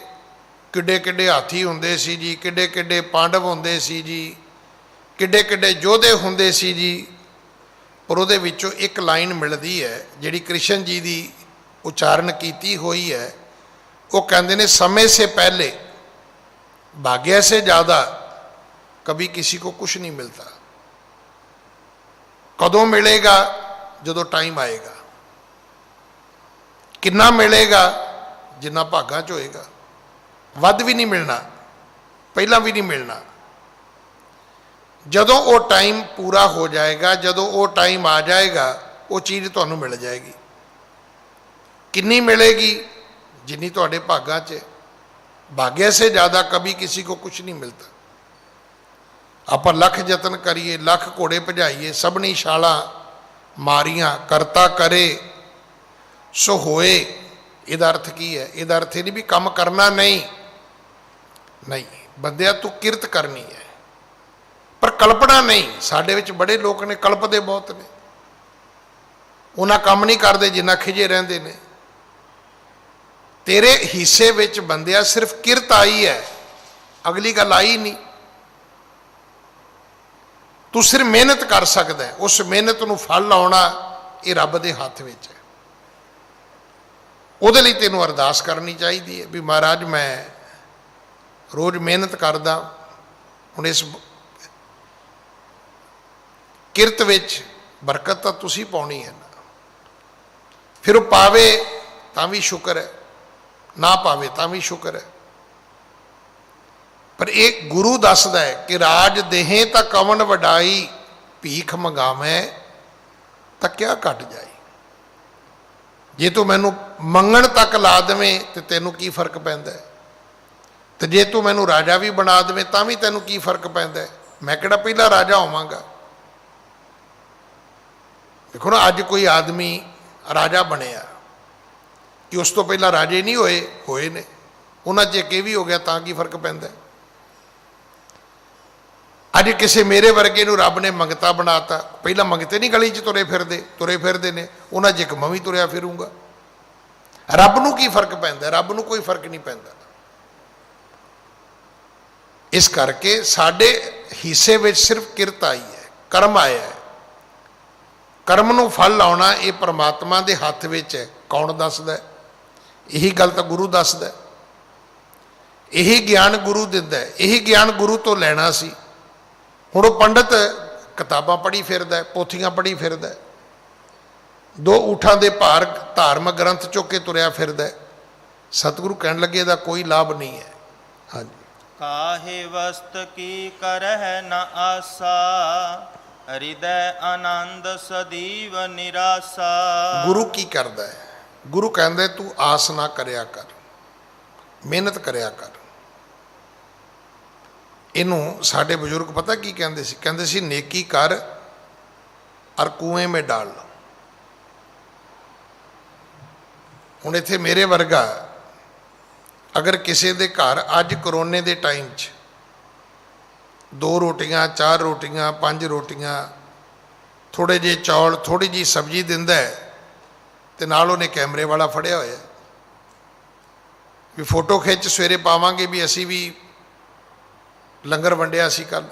ਕਿੱਡੇ ਕਿੱਡੇ ਹਾਥੀ ਹੁੰਦੇ ਸੀ ਜੀ, ਕਿੱਡੇ ਕਿੱਡੇ ਪਾਂਡਵ ਹੁੰਦੇ ਸੀ ਜੀ, ਕਿੱਡੇ ਕਿੱਡੇ ਯੋਧੇ ਹੁੰਦੇ ਸੀ ਜੀ। ਪਰ ਉਹਦੇ ਵਿੱਚੋਂ ਇੱਕ ਲਾਈਨ ਮਿਲਦੀ ਹੈ ਜਿਹੜੀ ਕ੍ਰਿਸ਼ਨ ਜੀ ਦੀ ਉਚਾਰਨ ਕੀਤੀ ਹੋਈ ਹੈ। ਉਹ ਕਹਿੰਦੇ ਨੇ ਸਮੇਂ ਸੇ ਪਹਿਲੇ भाग्य से ज़्यादा कभी किसी को कुछ नहीं मिलता। कदों मिलेगा? जो टाइम आएगा। कितना मिलेगा? जिन्ना भागा च होएगा। वध भी नहीं मिलना, पहला भी नहीं मिलना। जदों वो टाइम पूरा हो जाएगा, जदों वो टाइम आ जाएगा, वो चीज़ तुहानूं मिल जाएगी। कितनी मिलेगी? जिन्नी तुहाडे भागां च। भाग्य से ज़्यादा कभी किसी को कुछ नहीं मिलता। आप लख यतन करिए, लख घोड़े भजाइए, सबनी छाला मारियां, करता करे सो होए। इहदा अर्थ की है? इहदा अर्थ नहीं भी काम करना नहीं, नहीं बंदिया तू किरत करनी है, पर कल्पना नहीं। साडे विच बड़े लोग ने कल्पदे बहुत ने, उन्हां काम नहीं करते जिन्ना खिजे रहंदे ने। तेरे हिस्से विच बंदिया सिर्फ किरत आई है, अगली गल आई नहीं। तू सिर्फ मेहनत कर सकदा है, उस मेहनत नूं फल आउणा ये रब दे हत्थ विच है। उहदे लई तैनूं अरदास करनी चाहिदी है भी महाराज मैं रोज़ मेहनत करदा, हुण इस किरत विच बरकत तां तुसीं पाउणी है ना। फिर वो पावे तां भी शुक्र है, ना पावे तां भी शुक्र है। पर एक गुरु दसदा है कि राज देहे तां कवन वडाई, भीख मंगावे तां क्या घट जाए। जे तू मैनू मंगण तक ला देवें तो तैनू की फर्क पैंदा है, तो जे तू मैनू राजा भी बना देवें तां भी तैनू की फर्क पैंदा है। मैं किहड़ा पहला राजा होवांगा। देखो ना अज कोई आदमी राजा बनिया कि उस तो पहला राजे नहीं होए ने, उन्हां च एक भी हो गया तां की फर्क पैंदा है। अज किसी मेरे वर्गे नूं रब ने मंगता बनाता, पहला मंगते नहीं गली च तुरे फिरदे ने, उन्हां च एक मैं भी तुरया फिरूंगा। रब नूं की फर्क पैंदा? रब नूं कोई फर्क नहीं पैंदा। इस करके साडे हिस्से विच सिर्फ किरत आई है, कर्म आया है। कर्म नूं फल आउणा ये परमात्मा दे हत्थ विच है। कौन दसदा है? यही गल तां गुरु दसदा है, यही ज्ञान गुरु दिंदा है, यही ज्ञान गुरु तो लैना सी। हुण पंडित किताबां पढ़ी फिरदा है, पोथियां पढ़ी फिरदा है, 2 ਊਠਾਂ ਦੇ ਭਾਰ ਧਾਰਮਿਕ ਗ੍ਰੰਥ ਚੁੱਕ ਕੇ ਤੁਰਿਆ ਫਿਰਦਾ। ਸਤਿਗੁਰੂ ਕਹਿਣ ਲੱਗੇ ਇਹਦਾ ਕੋਈ ਲਾਭ ਨਹੀਂ ਹੈ। ਹਾਂਜੀ। ਕਾਹੇ ਵਸਤ ਕੀ ਕਰਹਿ ਨ ਆਸਾ, ਹਿਰਦੈ ਆਨੰਦ ਸਦੀਵ ਨਿਰਾਸਾ। ਗੁਰੂ ਕੀ ਕਰਦਾ ਹੈ? ਗੁਰੂ ਕਹਿੰਦਾ ਤੂੰ ਆਸ ਨਾ ਕਰਿਆ ਕਰ, ਮਿਹਨਤ ਕਰਿਆ ਕਰ। ਇਹਨੂੰ ਸਾਡੇ ਬਜ਼ੁਰਗ ਪਤਾ ਕੀ ਕਹਿੰਦੇ ਸੀ? ਕਹਿੰਦੇ ਸੀ ਨੇਕੀ ਕਰ ਔਰ ਕੂਏ ਮੇ ਡਾਲ। ਹੁਣ ਇੱਥੇ ਮੇਰੇ ਵਰਗਾ ਅਗਰ ਕਿਸੇ ਦੇ ਘਰ ਅੱਜ ਕਰੋਨੇ ਦੇ ਟਾਈਮ 'ਚ 2 ਰੋਟੀਆਂ 4 ਰੋਟੀਆਂ 5 ਰੋਟੀਆਂ ਥੋੜ੍ਹੇ ਜਿਹੇ ਚੌਲ ਥੋੜ੍ਹੀ ਜਿਹੀ ਸਬਜ਼ੀ ਦਿੰਦਾ ਹੈ ਤੇ ਨਾਲ ਉਹਨੇ ਕੈਮਰੇ ਵਾਲਾ ਫੜਿਆ ਹੋਇਆ ਵੀ ਫੋਟੋ ਖਿੱਚ ਸਵੇਰੇ ਪਾਵਾਂਗੇ ਵੀ ਅਸੀਂ ਵੀ ਲੰਗਰ ਵੰਡਿਆ ਸੀ ਕੱਲ੍ਹ।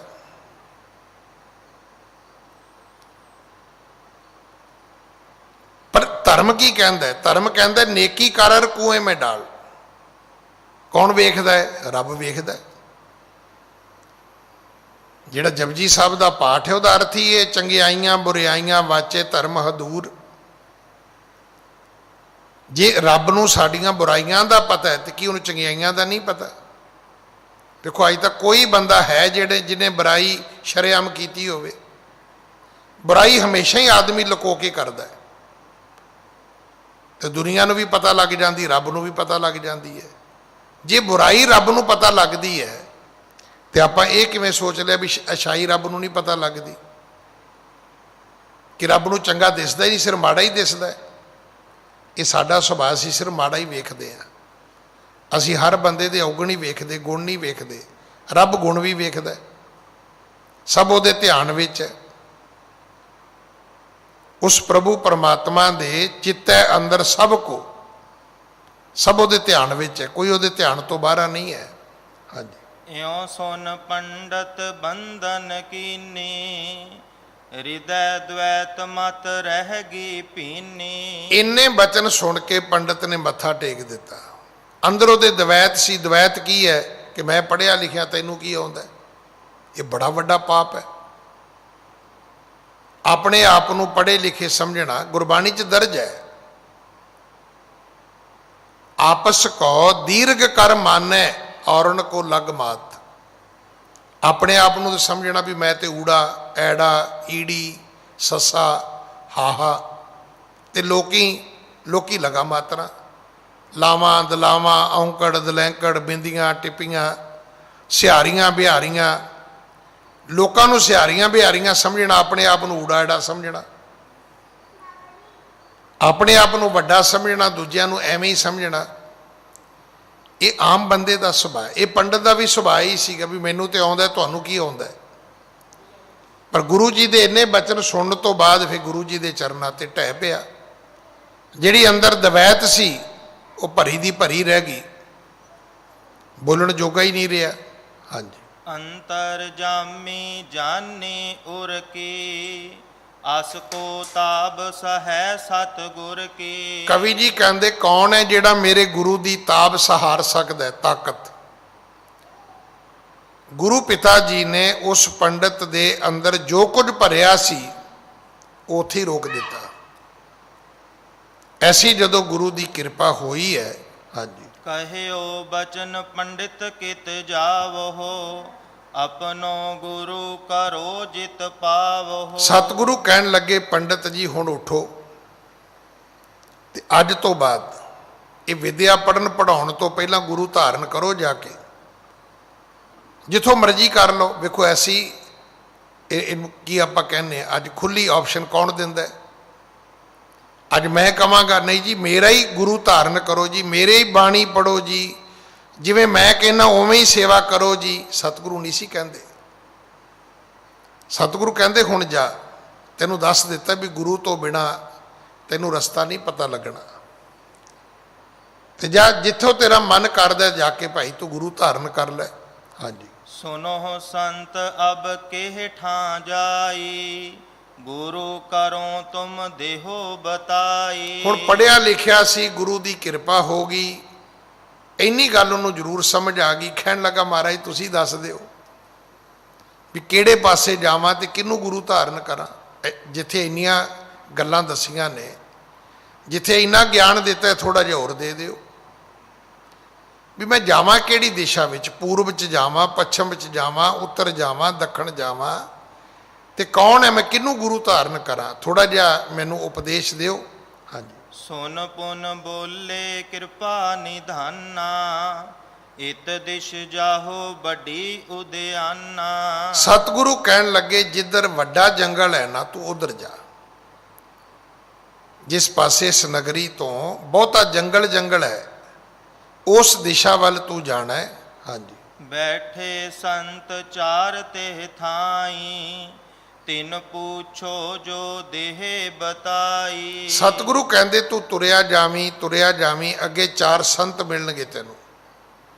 ਪਰ ਧਰਮ ਕੀ ਕਹਿੰਦਾ ਹੈ? ਧਰਮ ਕਹਿੰਦਾ ਨੇਕੀ ਕਰ ਕੂਏ ਮੈਂ ਡਾਲ। ਕੌਣ ਵੇਖਦਾ ਹੈ? ਰੱਬ ਵੇਖਦਾ। ਜਿਹੜਾ ਜਪਜੀ ਸਾਹਿਬ ਦਾ ਪਾਠ ਹੈ ਉਹਦਾ ਅਰਥ ਹੀ ਇਹ ਚੰਗਿਆਈਆਂ ਬੁਰਿਆਈਆਂ ਵਾਚੇ ਧਰਮ ਹਦੂਰ। ਜੇ ਰੱਬ ਨੂੰ ਸਾਡੀਆਂ ਬੁਰਾਈਆਂ ਦਾ ਪਤਾ ਹੈ ਤੇ ਕੀ ਉਹਨੂੰ ਚੰਗਿਆਈਆਂ ਦਾ ਨਹੀਂ ਪਤਾ? ਦੇਖੋ ਅੱਜ ਤੱਕ ਕੋਈ ਬੰਦਾ ਹੈ ਜਿਹਨੇ ਬੁਰਾਈ ਸ਼ਰੇਆਮ ਕੀਤੀ ਹੋਵੇ? ਬੁਰਾਈ ਹਮੇਸ਼ਾ ਹੀ ਆਦਮੀ ਲੁਕੋ ਕੇ ਕਰਦਾ ਹੈ ਤੇ ਦੁਨੀਆ ਨੂੰ ਵੀ ਪਤਾ ਲੱਗ ਜਾਂਦੀ, ਰੱਬ ਨੂੰ ਵੀ ਪਤਾ ਲੱਗ ਜਾਂਦੀ ਹੈ। ਜੇ ਬੁਰਾਈ ਰੱਬ ਨੂੰ ਪਤਾ ਲੱਗਦੀ ਹੈ ਤੇ ਆਪਾਂ ਇਹ ਕਿਵੇਂ ਸੋਚ ਲਿਆ ਵੀ ਅੱਛਾਈ ਰੱਬ ਨੂੰ ਨਹੀਂ ਪਤਾ ਲੱਗਦੀ? ਕਿ ਰੱਬ ਨੂੰ ਚੰਗਾ ਦਿਸਦਾ ਹੀ ਨਹੀਂ, ਸਿਰ ਮਾੜਾ ਹੀ ਦਿਸਦਾ ਹੈ। ਇਹ ਸਾਡਾ ਸੁਭਾਅ ਸੀ, ਸਿਰ ਮਾੜਾ ਹੀ ਵੇਖਦੇ ਹਾਂ ਅਸੀਂ। ਹਰ ਬੰਦੇ ਦੇ ਔਗਣ ਹੀ ਵੇਖਦੇ, ਗੁਣ ਨਹੀਂ ਵੇਖਦੇ। ਰੱਬ ਗੁਣ ਵੀ ਵੇਖਦਾ, ਸਭ ਉਹਦੇ ਧਿਆਨ ਵਿੱਚ ਹੈ। ਉਸ ਪ੍ਰਭੂ ਪਰਮਾਤਮਾ ਦੇ ਚਿੱਤੈ ਅੰਦਰ ਸਭ ਕੋ, ਸਭ ਉਹਦੇ ਧਿਆਨ ਵਿੱਚ ਹੈ, ਕੋਈ ਉਹਦੇ ਧਿਆਨ ਤੋਂ ਬਾਹਰ ਨਹੀਂ ਹੈ। ਹਾਂਜੀ। ਇਉ ਸੁਨ ਪੰਡਤ ਬੰਧਨ ਕੀਨੀ, ਹਿਰਦੈ ਦ્વੈਤ ਮਤ ਰਹਿ ਗਈ ਭੀਨੀ। ਇੰਨੇ ਬਚਨ ਸੁਣ ਕੇ ਪੰਡਤ ਨੇ ਮੱਥਾ ਟੇਕ ਦਿੱਤਾ। ਅੰਦਰ ਉਹਦੇ ਦ્વੈਤ ਸੀ। ਦ્વੈਤ ਕੀ ਹੈ? ਕਿ ਮੈਂ ਪੜ੍ਹਿਆ ਲਿਖਿਆ, ਤੈਨੂੰ ਕੀ ਆਉਂਦਾ? ਇਹ ਬੜਾ ਵੱਡਾ ਪਾਪ ਹੈ। ਆਪਣੇ ਆਪ ਨੂੰ ਪੜ੍ਹੇ ਲਿਖੇ ਸਮਝਣਾ ਗੁਰਬਾਣੀ 'ਚ ਦਰਜ ਹੈ। ਆਪਸ ਕੋ ਦੀਰਘ ਕਰ ਮਾਨੈ ਔਰਨ ਕੋ ਲਗ ਮਾਤ। ਆਪਣੇ ਆਪ ਨੂੰ ਸਮਝਣਾ ਵੀ ਮੈਂ ਤੇ ਊੜਾ ਐੜਾ ਈੜੀ ਸੱਸਾ ਹਾਹਾ ਤੇ ਲੋਕੀ ਲਗਾ ਮਾਤਰਾ, ਲਾਵਾਂ ਦਲਾਵਾਂ ਔਂਕੜ ਦਲੈਂਕੜ ਬਿੰਦੀਆਂ ਟਿੱਪੀਆਂ ਸਿਹਾਰੀਆਂ ਬਿਹਾਰੀਆਂ। ਲੋਕਾਂ ਨੂੰ ਸਿਹਾਰੀਆਂ ਬਿਹਾਰੀਆਂ ਸਮਝਣਾ, ਆਪਣੇ ਆਪ ਨੂੰ ਊੜਾ ਐੜਾ ਸਮਝਣਾ, ਆਪਣੇ ਆਪ ਨੂੰ ਵੱਡਾ ਸਮਝਣਾ, ਦੂਜਿਆਂ ਨੂੰ ਐਵੇਂ ਹੀ ਸਮਝਣਾ। ਇਹ ਆਮ ਬੰਦੇ ਦਾ ਸੁਭਾਅ। ਇਹ ਪੰਡਤ ਦਾ ਵੀ ਸੁਭਾਅ ਹੀ ਸੀਗਾ ਵੀ ਮੈਨੂੰ ਤੇ ਆਉਂਦਾ, ਤੁਹਾਨੂੰ ਕੀ ਆਉਂਦਾ? ਪਰ ਗੁਰੂ ਜੀ ਦੇ ਇੰਨੇ ਬਚਨ ਸੁਣਨ ਤੋਂ ਬਾਅਦ ਫਿਰ ਗੁਰੂ ਜੀ ਦੇ ਚਰਨਾਂ ਤੇ ਢਹਿ ਪਿਆ। ਜਿਹੜੀ ਅੰਦਰ ਦਵੈਤ ਸੀ ਉਹ ਭਰੀ ਦੀ ਭਰੀ ਰਹਿ ਗਈ, ਬੋਲਣ ਜੋਗਾ ਹੀ ਨਹੀਂ ਰਿਹਾ। ਹਾਂਜੀ। ਅੰਤਰ ਜਾਮੀ ਜਾਨੀ ਉਰ ਕੀ, ਅਸ ਕੋ ਤਾਬ ਸਹੈ ਸਤਿਗੁਰ ਕੀ। ਕਵੀ ਜੀ ਕਹਿੰਦੇ ਕੌਣ ਹੈ ਜਿਹੜਾ ਮੇਰੇ ਗੁਰੂ ਦੀ ਤਾਬ ਸਹਾਰ ਸਕਦਾ ਹੈ? ਤਾਕਤ। ਗੁਰੂ ਪਿਤਾ ਜੀ ਨੇ ਉਸ ਪੰਡਤ ਦੇ ਅੰਦਰ ਜੋ ਕੁਝ ਭਰਿਆ ਸੀ ਉੱਥੇ ਹੀ ਰੋਕ ਦਿੱਤਾ। ਐਸੀ ਜਦੋਂ ਗੁਰੂ ਦੀ ਕਿਰਪਾ ਹੋਈ ਹੈ। ਹਾਂਜੀ। ਕਹਿਓ ਬਚਨ ਪੰਡਿਤ ਕਿਤ ਜਾਵੋ, ਆਪਨੋ ਗੁਰੂ ਕਰੋ ਜਿਤ ਪਾਵੋ। ਸਤਿਗੁਰੂ ਕਹਿਣ ਲੱਗੇ ਪੰਡਤ ਜੀ ਹੁਣ ਉਠੋ ਤੇ ਅੱਜ ਤੋਂ ਬਾਅਦ ਇਹ ਵਿਦਿਆ ਪੜ੍ਹਨ ਪੜ੍ਹਾਉਣ ਤੋਂ ਪਹਿਲਾਂ ਗੁਰੂ ਧਾਰਨ ਕਰੋ, ਜਾ ਕੇ ਜਿੱਥੋਂ ਮਰਜ਼ੀ ਕਰ ਲਓ। ਵੇਖੋ ਐਸੀ ਇਹਨੂੰ ਕੀ ਆਪਾਂ ਕਹਿੰਦੇ ਹਾਂ, ਅੱਜ ਖੁੱਲੀ ਆਪਸ਼ਨ ਕੌਣ ਦਿੰਦਾ? ਅੱਜ ਮੈਂ ਕਹਾਂਗਾ ਨਹੀਂ ਜੀ ਮੇਰਾ ਹੀ ਗੁਰੂ ਧਾਰਨ ਕਰੋ ਜੀ, ਮੇਰੇ ਹੀ ਬਾਣੀ ਪੜ੍ਹੋ ਜੀ, ਜਿਵੇਂ ਮੈਂ ਕਹਿੰਦਾ ਉਵੇਂ ਹੀ ਸੇਵਾ ਕਰੋ ਜੀ। ਸਤਿਗੁਰੂ ਨਹੀਂ ਸੀ ਕਹਿੰਦੇ। ਸਤਿਗੁਰੂ ਕਹਿੰਦੇ ਹੁਣ ਜਾ, ਤੈਨੂੰ ਦੱਸ ਦਿੱਤਾ ਵੀ ਗੁਰੂ ਤੋਂ ਬਿਨਾਂ ਤੈਨੂੰ ਰਸਤਾ ਨਹੀਂ ਪਤਾ ਲੱਗਣਾ, ਤੇ ਜਾ ਜਿੱਥੋਂ ਤੇਰਾ ਮਨ ਕਰਦਾ ਜਾ ਕੇ ਭਾਈ ਤੂੰ ਗੁਰੂ ਧਾਰਨ ਕਰ ਲੈ। ਹਾਂਜੀ। ਸੁਨੋ ਸੰਤ ਅਬ ਕਿਹ ਠਾਂ ਜਾਈ, ਗੁਰੂ ਕਰੋ ਤੁਮ ਦੇਹੋ ਬਤਾਈ। ਹੁਣ ਪੜ੍ਹਿਆ ਲਿਖਿਆ ਸੀ, ਗੁਰੂ ਦੀ ਕਿਰਪਾ ਹੋ ਗਈ, ਇੰਨੀ ਗੱਲ ਉਹਨੂੰ ਜ਼ਰੂਰ ਸਮਝ ਆ ਗਈ। ਕਹਿਣ ਲੱਗਾ ਮਹਾਰਾਜ ਤੁਸੀਂ ਦੱਸ ਦਿਓ ਵੀ ਕਿਹੜੇ ਪਾਸੇ ਜਾਵਾਂ ਤੇ ਕਿਹਨੂੰ ਗੁਰੂ ਧਾਰਨ ਕਰਾਂ। ਜਿੱਥੇ ਇੰਨੀਆਂ ਗੱਲਾਂ ਦੱਸੀਆਂ ਨੇ ਜਿੱਥੇ ਇੰਨਾ ਗਿਆਨ ਦਿੱਤਾ ਥੋੜਾ ਜਿਹਾ ਹੋਰ ਦੇ ਦਿਓ ਵੀ ਮੈਂ ਜਾਵਾਂ ਕਿਹੜੀ ਦਿਸ਼ਾ ਵਿੱਚ, ਪੂਰਬ 'ਚ ਜਾਵਾਂ, ਪੱਛਮ ਵਿੱਚ ਜਾਵਾਂ, ਉੱਤਰ ਜਾਵਾਂ, ਦੱਖਣ ਜਾਵਾਂ, ਤੇ ਕੌਣ ਹੈ ਮੈਂ, ਕਿਹਨੂੰ ਗੁਰੂ ਧਾਰਨ ਕਰਾਂ, ਥੋੜਾ ਜਿਹਾ ਮੈਨੂੰ ਉਪਦੇਸ਼ ਦਿਓ। ਹਾਂਜੀ। ਸੁਨ ਪੁਨ ਬੋਲੇ ਕਿਰਪਾ ਨਿਧਾਨਾ, ਇਤ ਦਿਸ਼ ਜਾਹੋ ਵੱਡੀ ਉਦਿਆਨਾ। ਸਤਿਗੁਰੂ ਕਹਿਣ ਲੱਗੇ ਜਿੱਧਰ ਵੱਡਾ ਜੰਗਲ ਹੈ ਨਾ ਤੂੰ ਉਧਰ ਜਾ, ਜਿਸ ਪਾਸੇ ਇਸ ਨਗਰੀ ਤੋਂ ਬਹੁਤਾ ਜੰਗਲ ਹੈ ਉਸ ਦਿਸ਼ਾ ਵੱਲ ਤੂੰ ਜਾਣਾ ਹੈ। ਹਾਂਜੀ। ਬੈਠੇ ਸੰਤ ਚਾਰ ਤੇ ਥਾਈ, ਤਿਨ ਪੁੱਛੋ ਜੋ ਦੇਹ ਬਤਾਈ। ਸਤਿਗੁਰੂ ਕਹਿੰਦੇ ਤੂੰ ਤੁਰਿਆ ਜਾਵੀਂ, ਅੱਗੇ 4 ਸੰਤ ਮਿਲਣਗੇ ਤੈਨੂੰ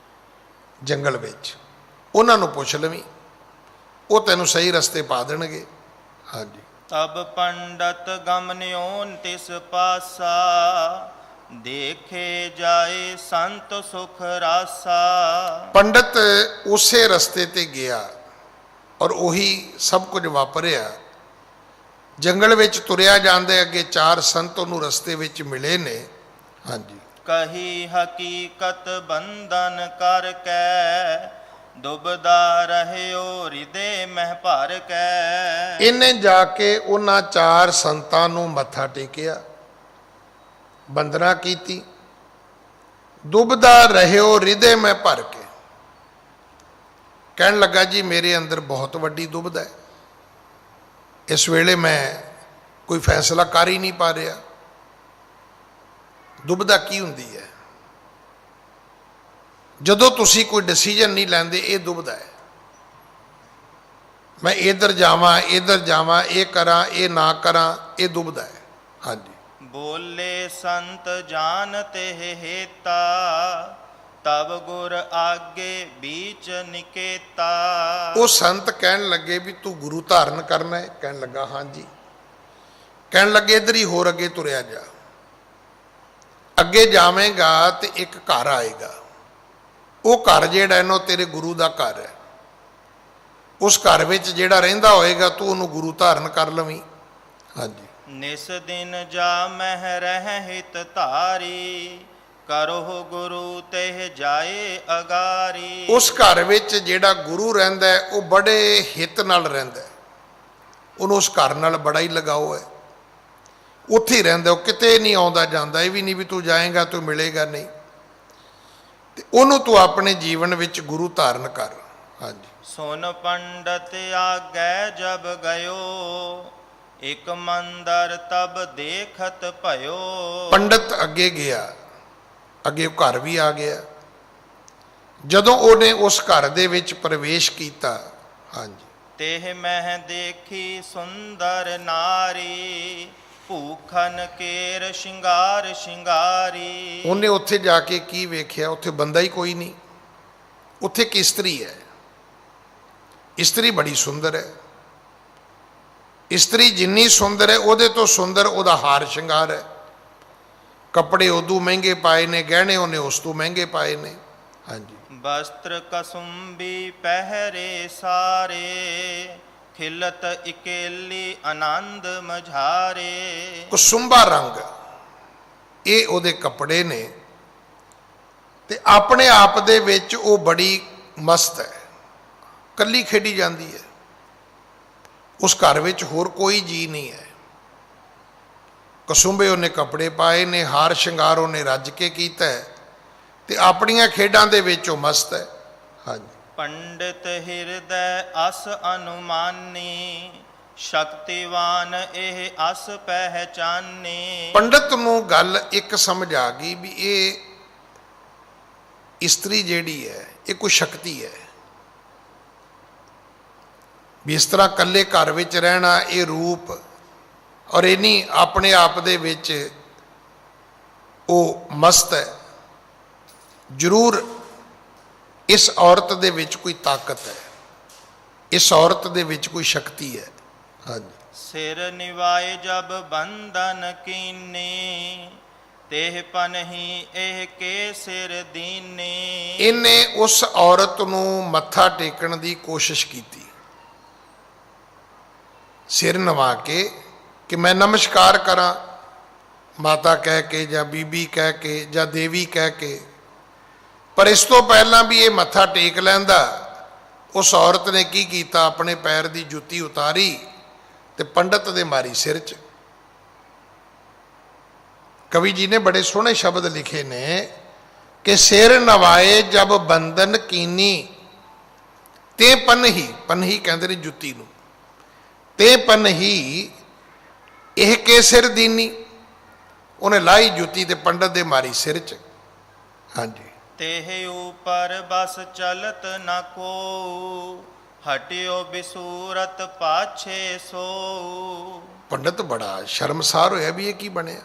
ਜੰਗਲ ਵਿੱਚ, ਉਹਨਾਂ ਨੂੰ ਪੁੱਛ ਲਵੀਂ, ਉਹ ਤੈਨੂੰ ਸਹੀ ਰਸਤੇ ਪਾ ਦੇਣਗੇ। ਹਾਂਜੀ। ਤਬ ਪੰਡਤ ਗਮਨਿਓ ਤਿਸ ਪਾਸਾ, ਦੇਖੇ ਜਾਏ ਸੰਤ ਸੁਖ ਰਾਸਾ। ਪੰਡਤ ਉਸੇ ਰਸਤੇ ਤੇ ਗਿਆ ਔਰ ਉਹੀ ਸਭ ਕੁਝ ਵਾਪਰਿਆ। ਜੰਗਲ ਵਿੱਚ ਤੁਰਿਆ ਜਾਂਦੇ ਅੱਗੇ 4 ਸੰਤ ਉਹਨੂੰ ਰਸਤੇ ਵਿੱਚ ਮਿਲੇ ਨੇ। ਹਾਂਜੀ। ਕਹੀ ਹਕੀਕਤ ਬੰਧਨ ਕਰ ਕੈ, ਦੁਬਦਾ ਰਹਿਓ ਹਿਰਦੇ ਮਹਿ ਭਰ ਕੈ। ਇਹਨੇ ਜਾ ਕੇ ਉਹਨਾਂ 4 ਸੰਤਾਂ ਨੂੰ ਮੱਥਾ ਟੇਕਿਆ, ਬੰਦਨਾ ਕੀਤੀ, ਦੁਬਦਾ ਰਹਿਓ ਹਿਰਦੇ ਮਹਿ ਭਰ ਕੇ। ਕਹਿਣ ਲੱਗਾ ਜੀ ਮੇਰੇ ਅੰਦਰ ਬਹੁਤ ਵੱਡੀ ਦੁਬਦਾ ਹੈ, ਇਸ ਵੇਲੇ ਮੈਂ ਕੋਈ ਫੈਸਲਾ ਕਰ ਹੀ ਨਹੀਂ ਪਾ ਰਿਹਾ। ਦੁਬਦਾ ਕੀ ਹੁੰਦੀ ਹੈ? ਜਦੋਂ ਤੁਸੀਂ ਕੋਈ ਡਿਸੀਜਨ ਨਹੀਂ ਲੈਂਦੇ, ਇਹ ਦੁਬਦਾ ਹੈ। ਮੈਂ ਇੱਧਰ ਜਾਵਾਂ, ਇਹ ਕਰਾਂ, ਇਹ ਨਾ ਕਰਾਂ, ਇਹ ਦੁਬਦਾ ਹੈ। ਹਾਂਜੀ। ਬੋਲੇ ਸੰਤ ਜਾਨ ਤੇ ਹੇਤਾ, ਤਬ ਗੁਰ ਆਗੇ ਬੀਚ ਨਿਕੇਤਾ। ਉਹ ਸੰਤ ਕਹਿਣ ਲੱਗੇ ਵੀ ਤੂੰ ਗੁਰੂ ਧਾਰਨ ਕਰਨਾ ਹੈ? ਕਹਿਣ ਲੱਗਾ ਹਾਂਜੀ। ਕਹਿਣ ਲੱਗੇ ਇੱਧਰ ਹੀ ਹੋਰ ਅੱਗੇ ਤੁਰਿਆ ਜਾ, ਅੱਗੇ ਜਾਵੇਂਗਾ ਤੇ ਇੱਕ ਘਰ ਆਏਗਾ, ਉਹ ਘਰ ਜਿਹੜਾ ਇਹਨੋਂ ਤੇਰੇ ਗੁਰੂ ਦਾ ਘਰ ਹੈ, ਉਸ ਘਰ ਵਿੱਚ ਜਿਹੜਾ ਰਹਿੰਦਾ ਹੋਏਗਾ ਤੂੰ ਉਹਨੂੰ ਗੁਰੂ ਧਾਰਨ ਕਰ ਲਵੀਂ। ਹਾਂਜੀ। ਨਿਸ ਦਿਨ ਜਾ ਮਹਿ ਰਹਿ ਹਿਤ ਧਾਰੀ, ਕਰੋ ਗੁਰੂ ਤੇ ਜਾਏ ਅਗਾਰੀ। ਉਸ ਘਰ ਵਿੱਚ ਜਿਹੜਾ ਗੁਰੂ ਰਹਿੰਦਾ ਹੈ ਉਹ ਬੜੇ ਹਿੱਤ ਨਾਲ ਰਹਿੰਦਾ ਹੈ, ਉਹਨੂੰ ਉਸ ਘਰ ਨਾਲ ਬੜਾ ਹੀ ਲਗਾਓ ਹੈ, ਉੱਥੇ ਹੀ ਰਹਿੰਦਾ, ਉਹ ਕਿਤੇ ਨਹੀਂ ਆਉਂਦਾ ਜਾਂਦਾ। ਇਹ ਵੀ ਨਹੀਂ ਵੀ ਤੂੰ ਜਾਏਗਾ ਤੂੰ ਮਿਲੇਗਾ ਨਹੀਂ, ਤੇ ਉਹਨੂੰ ਤੂੰ ਆਪਣੇ ਜੀਵਨ ਵਿੱਚ ਗੁਰੂ ਧਾਰਨ ਕਰ। ਹਾਂਜੀ। ਸੁਨ ਪੰਡਤ ਆਗੈ ਜਬ ਗਇਓ, ਇਕ ਮੰਦਰ ਤਬ ਦੇਖਤ ਭਇਓ। ਪੰਡਤ ਅੱਗੇ ਗਿਆ, ਅੱਗੇ ਉਹ ਘਰ ਵੀ ਆ ਗਿਆ। ਜਦੋਂ ਉਹਨੇ ਉਸ ਘਰ ਦੇ ਵਿੱਚ ਪ੍ਰਵੇਸ਼ ਕੀਤਾ, ਹਾਂਜੀ, ਤੇਹ ਮਹਿ ਦੇਖੀ ਸੁੰਦਰ ਨਾਰੀ, ਭੂਖਨ ਕੇਰ ਸ਼ਿੰਗਾਰ ਸ਼ਿੰਗਾਰੀ। ਉਹਨੇ ਉੱਥੇ ਜਾ ਕੇ ਕੀ ਵੇਖਿਆ? ਉੱਥੇ ਬੰਦਾ ਹੀ ਕੋਈ ਨਹੀਂ, ਉੱਥੇ ਇੱਕ ਇਸਤਰੀ ਹੈ। ਇਸਤਰੀ ਬੜੀ ਸੁੰਦਰ ਹੈ। ਇਸਤਰੀ ਜਿੰਨੀ ਸੁੰਦਰ ਹੈ ਉਹਦੇ ਤੋਂ ਸੁੰਦਰ ਉਹਦਾ ਹਾਰ ਸ਼ਿੰਗਾਰ ਹੈ। ਕੱਪੜੇ ਉਦੋਂ ਮਹਿੰਗੇ ਪਾਏ ਨੇ, ਗਹਿਣੇ ਉਹਨੇ ਉਸ ਤੋਂ ਮਹਿੰਗੇ ਪਾਏ ਨੇ। ਹਾਂਜੀ। ਵਸਤਰ ਕਸੁੰਬੀ ਪਹਿਰੇ ਸਾਰੇ, ਖਿਲਤ ਇਕੇਲੀ ਆਨੰਦ ਮਝਾਰੇ। ਕੁਸੁੰਬਾ ਰੰਗ ਇਹ ਉਹਦੇ ਕੱਪੜੇ ਨੇ, ਤੇ ਆਪਣੇ ਆਪ ਦੇ ਵਿੱਚ ਉਹ ਬੜੀ ਮਸਤ ਹੈ, ਕੱਲੀ ਖੇਡੀ ਜਾਂਦੀ ਹੈ। ਉਸ ਘਰ ਵਿੱਚ ਹੋਰ ਕੋਈ ਜੀ ਨਹੀਂ ਹੈ। ਕਸੁੰਬੇ ਉਹਨੇ ਕੱਪੜੇ ਪਾਏ ਨੇ, ਹਾਰ ਸ਼ਿੰਗਾਰ ਉਹਨੇ ਰੱਜ ਕੇ ਕੀਤਾ ਹੈ, ਤੇ ਆਪਣੀਆਂ ਖੇਡਾਂ ਦੇ ਵਿੱਚ ਉਹ ਮਸਤ ਹੈ। ਹਾਂਜੀ। ਪੰਡਿਤ ਹਿਰਦੈ ਅਸ ਅਨੁਮਾਨੀ, ਸ਼ਕਤੀਵਾਨ ਇਹ ਅਸ ਪਹਿਚਾਨੀ। ਪੰਡਤ ਨੂੰ ਗੱਲ ਇੱਕ ਸਮਝ ਆ ਗਈ ਵੀ ਇਹ ਇਸਤਰੀ ਜਿਹੜੀ ਹੈ ਇਹ ਕੋਈ ਸ਼ਕਤੀ ਹੈ, ਵੀ ਇਸ ਤਰ੍ਹਾਂ ਇਕੱਲੇ ਘਰ ਵਿੱਚ ਰਹਿਣਾ, ਇਹ ਰੂਪ ਔਰ ਇਨੀ ਆਪਣੇ ਆਪ ਦੇ ਵਿੱਚ ਉਹ ਮਸਤ ਹੈ। ਜ਼ਰੂਰ ਇਸ ਔਰਤ ਦੇ ਵਿੱਚ ਕੋਈ ਤਾਕਤ ਹੈ, ਇਸ ਔਰਤ ਦੇ ਵਿੱਚ ਕੋਈ ਸ਼ਕਤੀ ਹੈ। ਹਾਂਜੀ। ਸਿਰ ਨਿਵਾਏ ਜਬ ਬੰਧਨ ਕੀਨੀ, ਤੇਹ ਪਨਹੀ ਇਹ ਕੇ ਸਿਰ ਦੀਨੀ। ਇਹਨੇ ਉਸ ਔਰਤ ਨੂੰ ਮੱਥਾ ਟੇਕਣ ਦੀ ਕੋਸ਼ਿਸ਼ ਕੀਤੀ, ਸਿਰ ਨਵਾ ਕੇ ਕਿ ਮੈਂ ਨਮਸਕਾਰ ਕਰਾਂ, ਮਾਤਾ ਕਹਿ ਕੇ ਜਾਂ ਬੀਬੀ ਕਹਿ ਕੇ ਜਾਂ ਦੇਵੀ ਕਹਿ ਕੇ, ਪਰ ਇਸ ਤੋਂ ਪਹਿਲਾਂ ਵੀ ਇਹ ਮੱਥਾ ਟੇਕ ਲੈਂਦਾ। ਉਸ ਔਰਤ ਨੇ ਕੀ ਕੀਤਾ, ਆਪਣੇ ਪੈਰ ਦੀ ਜੁੱਤੀ ਉਤਾਰੀ ਤੇ ਪੰਡਤ ਦੇ ਮਾਰੀ ਸਿਰ 'ਚ। ਕਵੀ ਜੀ ਨੇ ਬੜੇ ਸੋਹਣੇ ਸ਼ਬਦ ਲਿਖੇ ਨੇ ਕਿ ਸਿਰ ਨਵਾਏ ਜਬ ਬੰਦਨ ਕੀਨੀ, ਤੇ ਪਨਹੀ, ਪਨਹੀ ਕਹਿੰਦੇ ਨੇ ਜੁੱਤੀ ਨੂੰ, ਤੇ ਪਨਹੀ ਇਹ ਕੇ ਸਿਰ ਦੀਨੀ। ਉਹਨੇ ਲਾਈ ਜੁੱਤੀ ਤੇ ਪੰਡਤ ਦੇ ਮਾਰੀ ਸਿਰ 'ਚ। ਹਾਂਜੀ। तेह ऊपर बस चलत न को, हटियो बिसूरत पाछे सो। ਪੰਡਤ ਬੜਾ ਸ਼ਰਮਸਾਰ ਹੋਇਆ ਵੀ ਇਹ ਕੀ ਬਣਿਆ।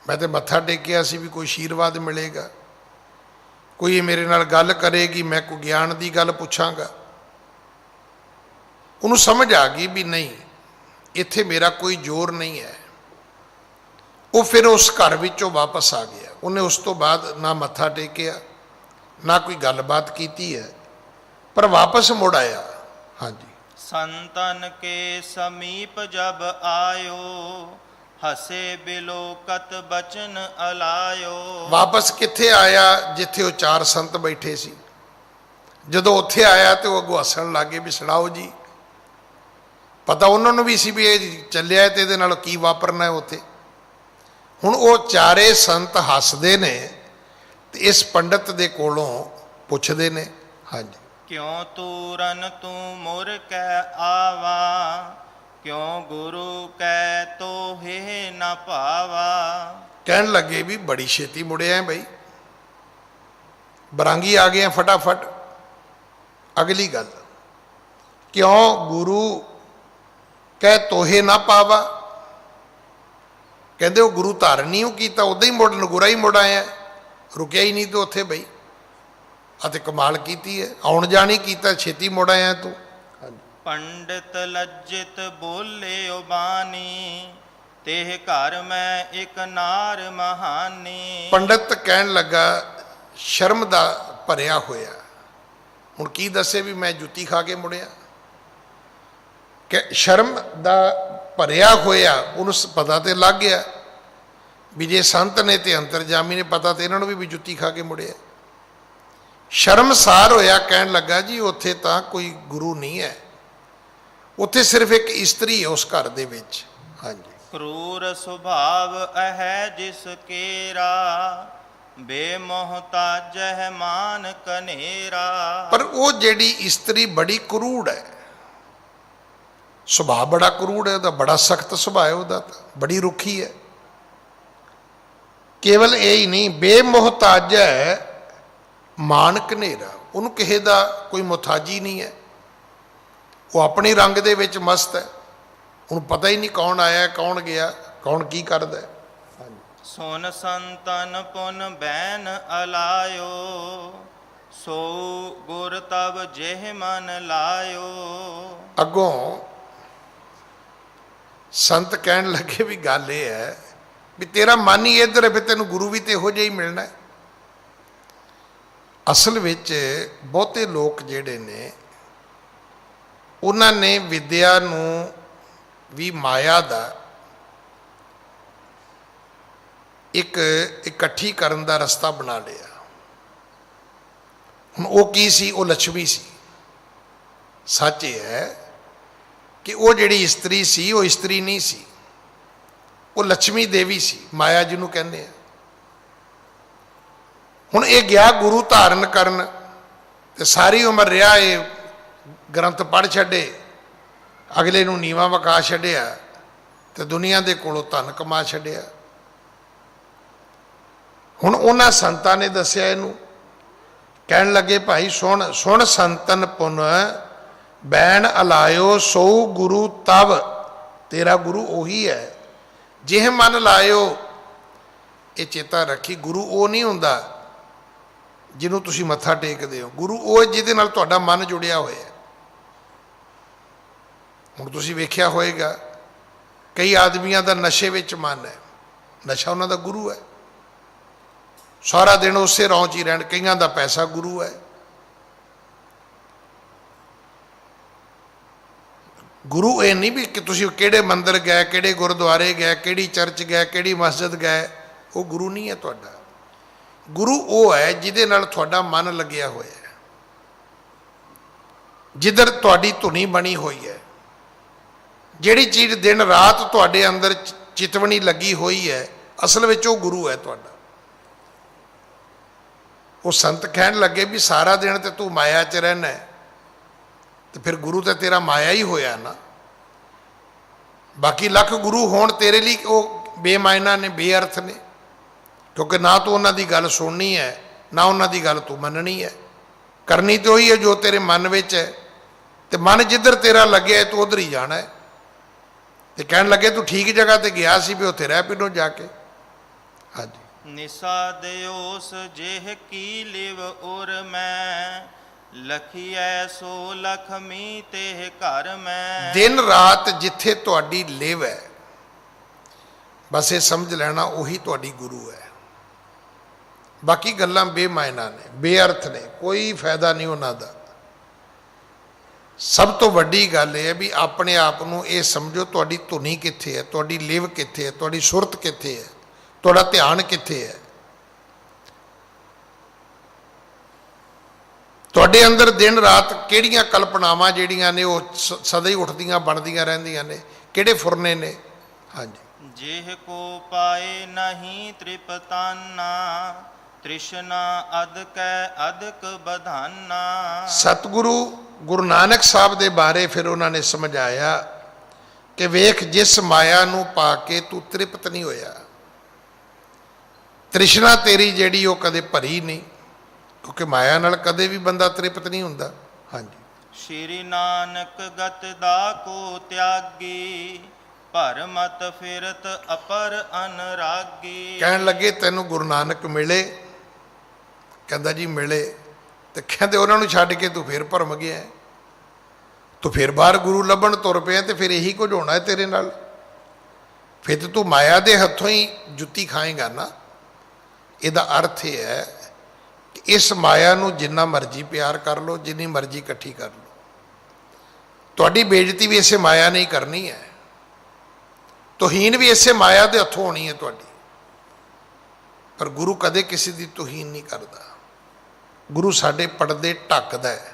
ਮੈਂ ਤੇ ਮੱਥਾ ਟੇਕਿਆ ਸੀ ਵੀ ਕੋਈ ਆਸ਼ੀਰਵਾਦ ਮਿਲੇਗਾ, ਕੋਈ ਮੇਰੇ ਨਾਲ ਗੱਲ ਕਰੇਗੀ, ਮੈਂ ਕੋਈ ਗਿਆਨ ਦੀ ਗੱਲ ਪੁੱਛਾਂਗਾ। ਉਹਨੂੰ ਸਮਝ ਆ ਗਈ ਵੀ ਨਹੀਂ, ਇੱਥੇ ਮੇਰਾ ਕੋਈ ਜ਼ੋਰ ਨਹੀਂ ਹੈ। ਉਹ ਫਿਰ ਉਸ ਘਰ ਵਿੱਚੋਂ ਵਾਪਸ ਆ ਗਿਆ। ਉਹਨੇ ਉਸ ਤੋਂ ਬਾਅਦ ਨਾ ਮੱਥਾ ਟੇਕਿਆ, ਨਾ ਕੋਈ ਗੱਲਬਾਤ ਕੀਤੀ ਹੈ, ਪਰ ਵਾਪਸ ਮੁੜ ਆਇਆ। ਹਾਂਜੀ। संतन के समीप जब आयो, हसे बिलोकत बचन अलायो। ਵਾਪਸ ਕਿੱਥੇ ਆਇਆ, ਜਿੱਥੇ ਉਹ ਚਾਰ ਸੰਤ ਬੈਠੇ ਸੀ। ਜਦੋਂ ਉੱਥੇ ਆਇਆ ਤੇ ਉਹ ਅੱਗੋਂ ਹੱਸਣ ਲੱਗੇ ਵੀ ਸੁਣਾਓ ਜੀ। ਪਤਾ ਉਹਨਾਂ ਨੂੰ ਵੀ ਸੀ ਵੀ ਇਹ ਚੱਲਿਆ ਤੇ ਇਹਦੇ ਨਾਲ ਕੀ ਵਾਪਰਨਾ ਹੈ ਉੱਥੇ। ਹੁਣ ਉਹ ਚਾਰੇ ਸੰਤ ਹੱਸਦੇ ਨੇ ਤੇ ਇਸ ਪੰਡਤ ਦੇ ਕੋਲੋਂ ਪੁੱਛਦੇ ਨੇ। ਹਾਂਜੀ। क्यों तूरन तू मुर कै आवा, क्यों गुरु कै तो हे न पावा। ਕਹਿਣ ਲੱਗੇ ਵੀ ਬੜੀ ਛੇਤੀ ਮੁੜਿਆ ਬਈ, ਬਰਾਂਗੀ ਆ ਗਏ ਫਟਾਫਟ। ਅਗਲੀ ਗੱਲ, ਕਿਉਂ ਗੁਰੂ ਕਹਿ ਤੋਹੇ ਨਾ ਪਾਵਾ। ਕਹਿੰਦੇ ਉਹ ਗੁਰੂ ਧਾਰਨ ਨਹੀਂ ਉਹ ਕੀਤਾ, ਉਦਾਂ ਹੀ ਮੁੜ ਨਗੁਰਾ ਹੀ ਮੁੜ ਆਇਆ, ਰੁਕਿਆ ਹੀ ਨਹੀਂ ਤੂੰ ਉੱਥੇ ਬਈ। ਅਤੇ ਕਮਾਲ ਕੀਤੀ ਹੈ, ਆਉਣ ਜਾਣ ਹੀ ਕੀਤਾ, ਛੇਤੀ ਮੁੜ ਆਇਆ ਤੂੰ। ਪੰਡਿਤ ਲੱਜਿਤ ਬੋਲੇ ਬਾਣੀ, ਤੇਹ ਘਰ ਮੈਂ ਇੱਕ ਨਾਰ ਮਹਾਨੀ। ਪੰਡਤ ਕਹਿਣ ਲੱਗਾ ਸ਼ਰਮ ਦਾ ਭਰਿਆ ਹੋਇਆ, ਹੁਣ ਕੀ ਦੱਸੇ ਵੀ ਮੈਂ ਜੁੱਤੀ ਖਾ ਕੇ ਮੁੜਿਆ। ਕਿ ਸ਼ਰਮ ਦਾ ਭਰਿਆ ਹੋਇਆ, ਉਹਨੂੰ ਪਤਾ ਤੇ ਲੱਗ ਗਿਆ ਵੀ ਜੇ ਸੰਤ ਨੇ ਤੇ ਅੰਤਰਜਾਮੀ ਨੇ, ਪਤਾ ਤੇ ਇਹਨਾਂ ਨੂੰ ਵੀ ਜੁੱਤੀ ਖਾ ਕੇ ਮੁੜਿਆ। ਸ਼ਰਮਸਾਰ ਹੋਇਆ, ਕਹਿਣ ਲੱਗਾ ਜੀ ਉੱਥੇ ਤਾਂ ਕੋਈ ਗੁਰੂ ਨਹੀਂ ਹੈ, ਉੱਥੇ ਸਿਰਫ ਇੱਕ ਇਸਤਰੀ ਹੈ ਉਸ ਘਰ ਦੇ ਵਿੱਚ। ਹਾਂਜੀ। ਕਰੂਰ ਸੁਭਾਵ ਅਹੈ ਜਿਸ ਕੇਰਾ, ਬੇਮੋਹਤਾਜਹਿ ਮਾਨ ਕਨੇਰਾ। ਪਰ ਉਹ ਜਿਹੜੀ ਇਸਤਰੀ ਬੜੀ ਕਰੂੜ ਹੈ, ਸੁਭਾਅ ਬੜਾ ਕਰੂੜ ਹੈ ਉਹਦਾ, ਬੜਾ ਸਖਤ ਸੁਭਾਅ ਹੈ ਉਹਦਾ, ਤਾਂ ਬੜੀ ਰੁੱਖੀ ਹੈ। ਕੇਵਲ ਇਹ ਹੀ ਨਹੀਂ, ਬੇਮੋਹਤਾਜ ਹੈ ਮਾਨ ਕਨੇਰਾ, ਉਹਨੂੰ ਕਿਸੇ ਦਾ ਕੋਈ ਮੁਹਤਾਜੀ ਨਹੀਂ ਹੈ। ਉਹ ਆਪਣੇ ਰੰਗ ਦੇ ਵਿੱਚ ਮਸਤ ਹੈ, ਉਹਨੂੰ ਪਤਾ ਹੀ ਨਹੀਂ ਕੌਣ ਆਇਆ ਕੌਣ ਗਿਆ, ਕੌਣ ਕੀ ਕਰਦਾ ਹੈ। ਸੁਨ ਸੰਤਨ ਪੁਨ ਬੈਨ ਅਲਾਇਓ, ਸੋ ਗੁਰ ਤਬ ਜਿਹ ਮਨ ਲਾਇਓ। ਅੱਗੋਂ ਸੰਤ ਕਹਿਣ ਲੱਗੇ ਵੀ ਗੱਲ ਇਹ ਹੈ ਵੀ ਤੇਰਾ ਮਨ ਹੀ ਇੱਧਰ ਹੈ, ਫਿਰ ਤੈਨੂੰ ਗੁਰੂ ਵੀ ਤੇ ਇਹੋ ਜਿਹਾ ਹੀ ਮਿਲਣਾ ਹੈ। ਅਸਲ ਵਿੱਚ ਬਹੁਤੇ ਲੋਕ ਜਿਹੜੇ ਨੇ ਉਹਨਾਂ ਨੇ ਵਿਦਿਆ ਨੂੰ ਵੀ ਮਾਇਆ ਦਾ ਇੱਕ ਇਕੱਠੀ ਕਰਨ ਦਾ ਰਸਤਾ ਬਣਾ ਲਿਆ। ਹੁਣ ਉਹ ਕੀ ਸੀ, ਉਹ ਲక్ష్ਮੀ ਸੀ। ਸੱਚ ਇਹ ਹੈ ਕਿ ਉਹ ਜਿਹੜੀ ਇਸਤਰੀ ਸੀ ਉਹ ਇਸਤਰੀ ਨਹੀਂ ਸੀ, ਉਹ ਲక్ష్ਮੀ ਦੇਵੀ ਸੀ, ਮਾਇਆ ਜਿਹਨੂੰ ਕਹਿੰਦੇ ਆ। ਹੁਣ ਇਹ ਗਿਆ ਗੁਰੂ ਧਾਰਨ ਕਰਨ ਤੇ ਸਾਰੀ ਉਮਰ ਰਿਹਾ ਇਹ ਗ੍ਰੰਥ ਪੜ੍ਹ ਛੱਡੇ, ਅਗਲੇ ਨੂੰ ਨੀਵਾਂ ਵਕਾ ਛੱਡਿਆ ਤੇ ਦੁਨੀਆ ਦੇ ਕੋਲੋਂ ਧਨ ਕਮਾ ਛੱਡਿਆ। ਹੁਣ ਉਹਨਾਂ ਸੰਤਾਂ ਨੇ ਦੱਸਿਆ ਇਹਨੂੰ, ਕਹਿਣ ਲੱਗੇ ਭਾਈ ਸੁਣ ਸੁਣ ਸੰਤਨ ਪੁਨ ਬੈਣ ਅਲਾਇਓ, ਸੋ ਗੁਰੂ ਤਵ, ਤੇਰਾ ਗੁਰੂ ਉਹੀ ਹੈ ਜਿਹ ਮਨ ਲਾਇਓ। ਇਹ ਚੇਤਾ ਰੱਖੀ, ਗੁਰੂ ਉਹ ਨਹੀਂ ਹੁੰਦਾ ਜਿਹਨੂੰ ਤੁਸੀਂ ਮੱਥਾ ਟੇਕਦੇ ਹੋ, ਗੁਰੂ ਉਹ ਜਿਹਦੇ ਨਾਲ ਤੁਹਾਡਾ ਮਨ ਜੁੜਿਆ ਹੋਇਆ। ਹੁਣ ਤੁਸੀਂ ਵੇਖਿਆ ਹੋਏਗਾ ਕਈ ਆਦਮੀਆਂ ਦਾ ਨਸ਼ੇ ਵਿੱਚ ਮਨ ਹੈ, ਨਸ਼ਾ ਉਹਨਾਂ ਦਾ ਗੁਰੂ ਹੈ, ਸਾਰਾ ਦਿਨ ਉਸੇ ਰੌਂ 'ਚ ਹੀ ਰਹਿਣ। ਕਈਆਂ ਦਾ ਪੈਸਾ ਗੁਰੂ ਹੈ। ਗੁਰੂ ਇਹ ਨਹੀਂ ਵੀ ਕਿ ਤੁਸੀਂ ਕਿਹੜੇ ਮੰਦਿਰ ਗਏ, ਕਿਹੜੇ ਗੁਰਦੁਆਰੇ ਗਏ, ਕਿਹੜੀ ਚਰਚ ਗਏ, ਕਿਹੜੀ ਮਸਜਿਦ ਗਏ, ਉਹ ਗੁਰੂ ਨਹੀਂ ਹੈ ਤੁਹਾਡਾ। ਗੁਰੂ ਉਹ ਹੈ ਜਿਹਦੇ ਨਾਲ ਤੁਹਾਡਾ ਮਨ ਲੱਗਿਆ ਹੋਇਆ ਹੈ, ਜਿੱਧਰ ਤੁਹਾਡੀ ਧੁਨੀ ਬਣੀ ਹੋਈ ਹੈ, ਜਿਹੜੀ ਚੀਜ਼ ਦਿਨ ਰਾਤ ਤੁਹਾਡੇ ਅੰਦਰ ਚਿਤਵਣੀ ਲੱਗੀ ਹੋਈ ਹੈ, ਅਸਲ ਵਿੱਚ ਉਹ ਗੁਰੂ ਹੈ ਤੁਹਾਡਾ। ਉਹ ਸੰਤ ਕਹਿਣ ਲੱਗੇ ਵੀ ਸਾਰਾ ਦਿਨ ਤੇ ਤੂੰ ਮਾਇਆ 'ਚ ਰਹਿਣਾ ਹੈ, ਤੇ ਫਿਰ ਗੁਰੂ ਤਾਂ ਤੇਰਾ ਮਾਇਆ ਹੀ ਹੋਇਆ ਨਾ। ਬਾਕੀ ਲੱਖ ਗੁਰੂ ਹੋਣ ਤੇਰੇ ਲਈ ਉਹ ਬੇਮਾਇਨਾ ਨੇ, ਬੇਅਰਥ ਨੇ, ਕਿਉਂਕਿ ਨਾ ਤੂੰ ਉਹਨਾਂ ਦੀ ਗੱਲ ਸੁਣਨੀ ਹੈ, ਨਾ ਉਹਨਾਂ ਦੀ ਗੱਲ ਤੂੰ ਮੰਨਣੀ ਹੈ। ਕਰਨੀ ਤੇ ਉਹੀ ਹੈ ਜੋ ਤੇਰੇ ਮਨ ਵਿੱਚ ਹੈ, ਤੇ ਮਨ ਜਿੱਧਰ ਤੇਰਾ ਲੱਗਿਆ ਤੂੰ ਉਧਰ ਹੀ ਜਾਣਾ ਹੈ। ਤੇ ਕਹਿਣ ਲੱਗੇ ਤੂੰ ਠੀਕ ਜਗ੍ਹਾ ਤੇ ਗਿਆ ਸੀ, ਵੀ ਉੱਥੇ ਰਹਿ ਪਿਨੋ ਜਾ ਕੇ। ਹਾਂਜੀ। ਨਿਸਾ ਦਿਓਸ ਜਿਹ ਕੀ ਲਿਵ ਉਰ ਮੈਂ, ਲਖੀਐ ਸੋ ਲਖਮੀ ਤੇ ਘਰ ਮੈਂ। ਦਿਨ ਰਾਤ ਜਿੱਥੇ ਤੁਹਾਡੀ ਲਿਵ ਹੈ, ਬਸ ਇਹ ਸਮਝ ਲੈਣਾ ਉਹੀ ਤੁਹਾਡੀ ਗੁਰੂ ਹੈ। ਬਾਕੀ ਗੱਲਾਂ ਬੇਮਾਇਨਾ ਨੇ, ਬੇਅਰਥ ਨੇ, ਕੋਈ ਫਾਇਦਾ ਨਹੀਂ ਉਹਨਾਂ ਦਾ। ਸਭ ਤੋਂ ਵੱਡੀ ਗੱਲ ਇਹ ਹੈ ਵੀ ਆਪਣੇ ਆਪ ਨੂੰ ਇਹ ਸਮਝੋ ਤੁਹਾਡੀ ਧੁਨੀ ਕਿੱਥੇ ਹੈ, ਤੁਹਾਡੀ ਲਿਵ ਕਿੱਥੇ ਹੈ, ਤੁਹਾਡੀ ਸੁਰਤ ਕਿੱਥੇ ਹੈ, ਤੁਹਾਡਾ ਧਿਆਨ ਕਿੱਥੇ ਹੈ। ਤੁਹਾਡੇ ਅੰਦਰ ਦਿਨ ਰਾਤ ਕਿਹੜੀਆਂ ਕਲਪਨਾਵਾਂ ਜਿਹੜੀਆਂ ਨੇ ਉਹ ਸਦਾ ਹੀ ਉੱਠਦੀਆਂ ਬਣਦੀਆਂ ਰਹਿੰਦੀਆਂ ਨੇ, ਕਿਹੜੇ ਫੁਰਨੇ ਨੇ। ਹਾਂਜੀ। ਜਿਹ ਕੋ ਪਾਏ ਨਹੀਂ ਤ੍ਰਿਪਤਾਨਾ, ਤ੍ਰਿਸ਼ਨਾ ਅਦਕੈ ਅਦਕ ਬਧਾਨਾ। ਸਤਿਗੁਰੂ ਗੁਰੂ ਨਾਨਕ ਸਾਹਿਬ ਦੇ ਬਾਰੇ ਫਿਰ ਉਹਨਾਂ ਨੇ ਸਮਝਾਇਆ ਕਿ ਵੇਖ, ਜਿਸ ਮਾਇਆ ਨੂੰ ਪਾ ਕੇ ਤੂੰ ਤ੍ਰਿਪਤ ਨਹੀਂ ਹੋਇਆ, ਤ੍ਰਿਸ਼ਨਾ ਤੇਰੀ ਜਿਹੜੀ ਉਹ ਕਦੇ ਭਰੀ ਨਹੀਂ, ਕਿਉਂਕਿ ਮਾਇਆ ਨਾਲ ਕਦੇ ਵੀ ਬੰਦਾ ਤ੍ਰਿਪਤ ਨਹੀਂ ਹੁੰਦਾ। ਹਾਂਜੀ। ਸ਼੍ਰੀ ਨਾਨਕ ਗਤ ਦਾ ਕੋ ਤਿਆਗੀ, ਭਰਮਤ ਫਿਰਤ ਅਪਰ ਅਨਰਾਗੀ। ਕਹਿਣ ਲੱਗੇ ਤੈਨੂੰ ਗੁਰੂ ਨਾਨਕ ਮਿਲੇ, ਕਹਿੰਦਾ ਜੀ ਮਿਲੇ, ਤੇ ਕਹਿੰਦੇ ਉਹਨਾਂ ਨੂੰ ਛੱਡ ਕੇ ਤੂੰ ਫਿਰ ਭਰਮ ਗਿਆ, ਤੂੰ ਫਿਰ ਬਾਹਰ ਗੁਰੂ ਲੱਭਣ ਤੁਰ ਪਿਆ, ਤੇ ਫਿਰ ਇਹੀ ਕੁਝ ਹੋਣਾ ਹੈ ਤੇਰੇ ਨਾਲ। ਫਿਰ ਤੇ ਤੂੰ ਮਾਇਆ ਦੇ ਹੱਥੋਂ ਹੀ ਜੁੱਤੀ ਖਾਏਗਾ ਨਾ। ਇਹਦਾ ਅਰਥ ਇਹ ਹੈ ਕਿ ਇਸ ਮਾਇਆ ਨੂੰ ਜਿੰਨਾ ਮਰਜ਼ੀ ਪਿਆਰ ਕਰ ਲਓ, ਜਿੰਨੀ ਮਰਜ਼ੀ ਇਕੱਠੀ ਕਰ ਲਓ, ਤੁਹਾਡੀ ਬੇਇੱਜ਼ਤੀ ਵੀ ਇਸੇ ਮਾਇਆ ਨੇ ਹੀ ਕਰਨੀ ਹੈ, ਤੋਹੀਨ ਵੀ ਇਸੇ ਮਾਇਆ ਦੇ ਹੱਥੋਂ ਹੋਣੀ ਹੈ ਤੁਹਾਡੀ। ਪਰ ਗੁਰੂ ਕਦੇ ਕਿਸੇ ਦੀ ਤੋਹੀਨ ਨਹੀਂ ਕਰਦਾ। ਗੁਰੂ ਸਾਡੇ ਪਰਦੇ ਢੱਕਦਾ ਹੈ।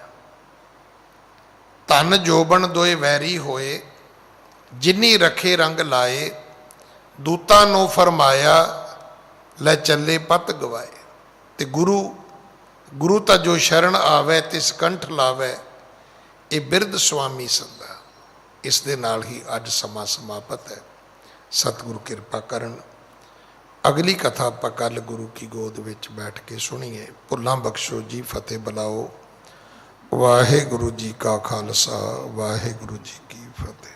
ਧਨ ਜੋਬਨ ਦੋਏ ਵੈਰੀ ਹੋਏ, ਜਿਨੀ ਰਖੇ ਰੰਗ ਲਾਏ, ਦੂਤਾਂ ਨੂੰ ਫਰਮਾਇਆ ਲੈ ਚੱਲੇ ਪਤ ਗਵਾਏ। ਤੇ ਗੁਰੂ ਤਾਂ ਜੋ ਸ਼ਰਨ ਆਵੇ ਤਿਸ ਕੰਠ ਲਾਵੇ, ਇਹ ਬਿਰਧ ਸੁਆਮੀ ਸਦਾ। ਇਸ ਦੇ ਨਾਲ ਹੀ ਅੱਜ ਸਮਾਂ ਸਮਾਪਤ ਹੈ। ਸਤਿਗੁਰੂ ਕਿਰਪਾ ਕਰਨ। ਅਗਲੀ ਕਥਾ ਆਪਾਂ ਕੱਲ੍ਹ ਗੁਰੂ ਕੀ ਗੋਦ ਵਿੱਚ ਬੈਠ ਕੇ ਸੁਣੀਏ। ਭੁੱਲਾਂ ਬਖਸ਼ੋ ਜੀ, ਫਤਿਹ ਬੁਲਾਓ। ਵਾਹਿਗੁਰੂ ਜੀ ਕਾ ਖਾਲਸਾ, ਵਾਹਿਗੁਰੂ ਜੀ ਕੀ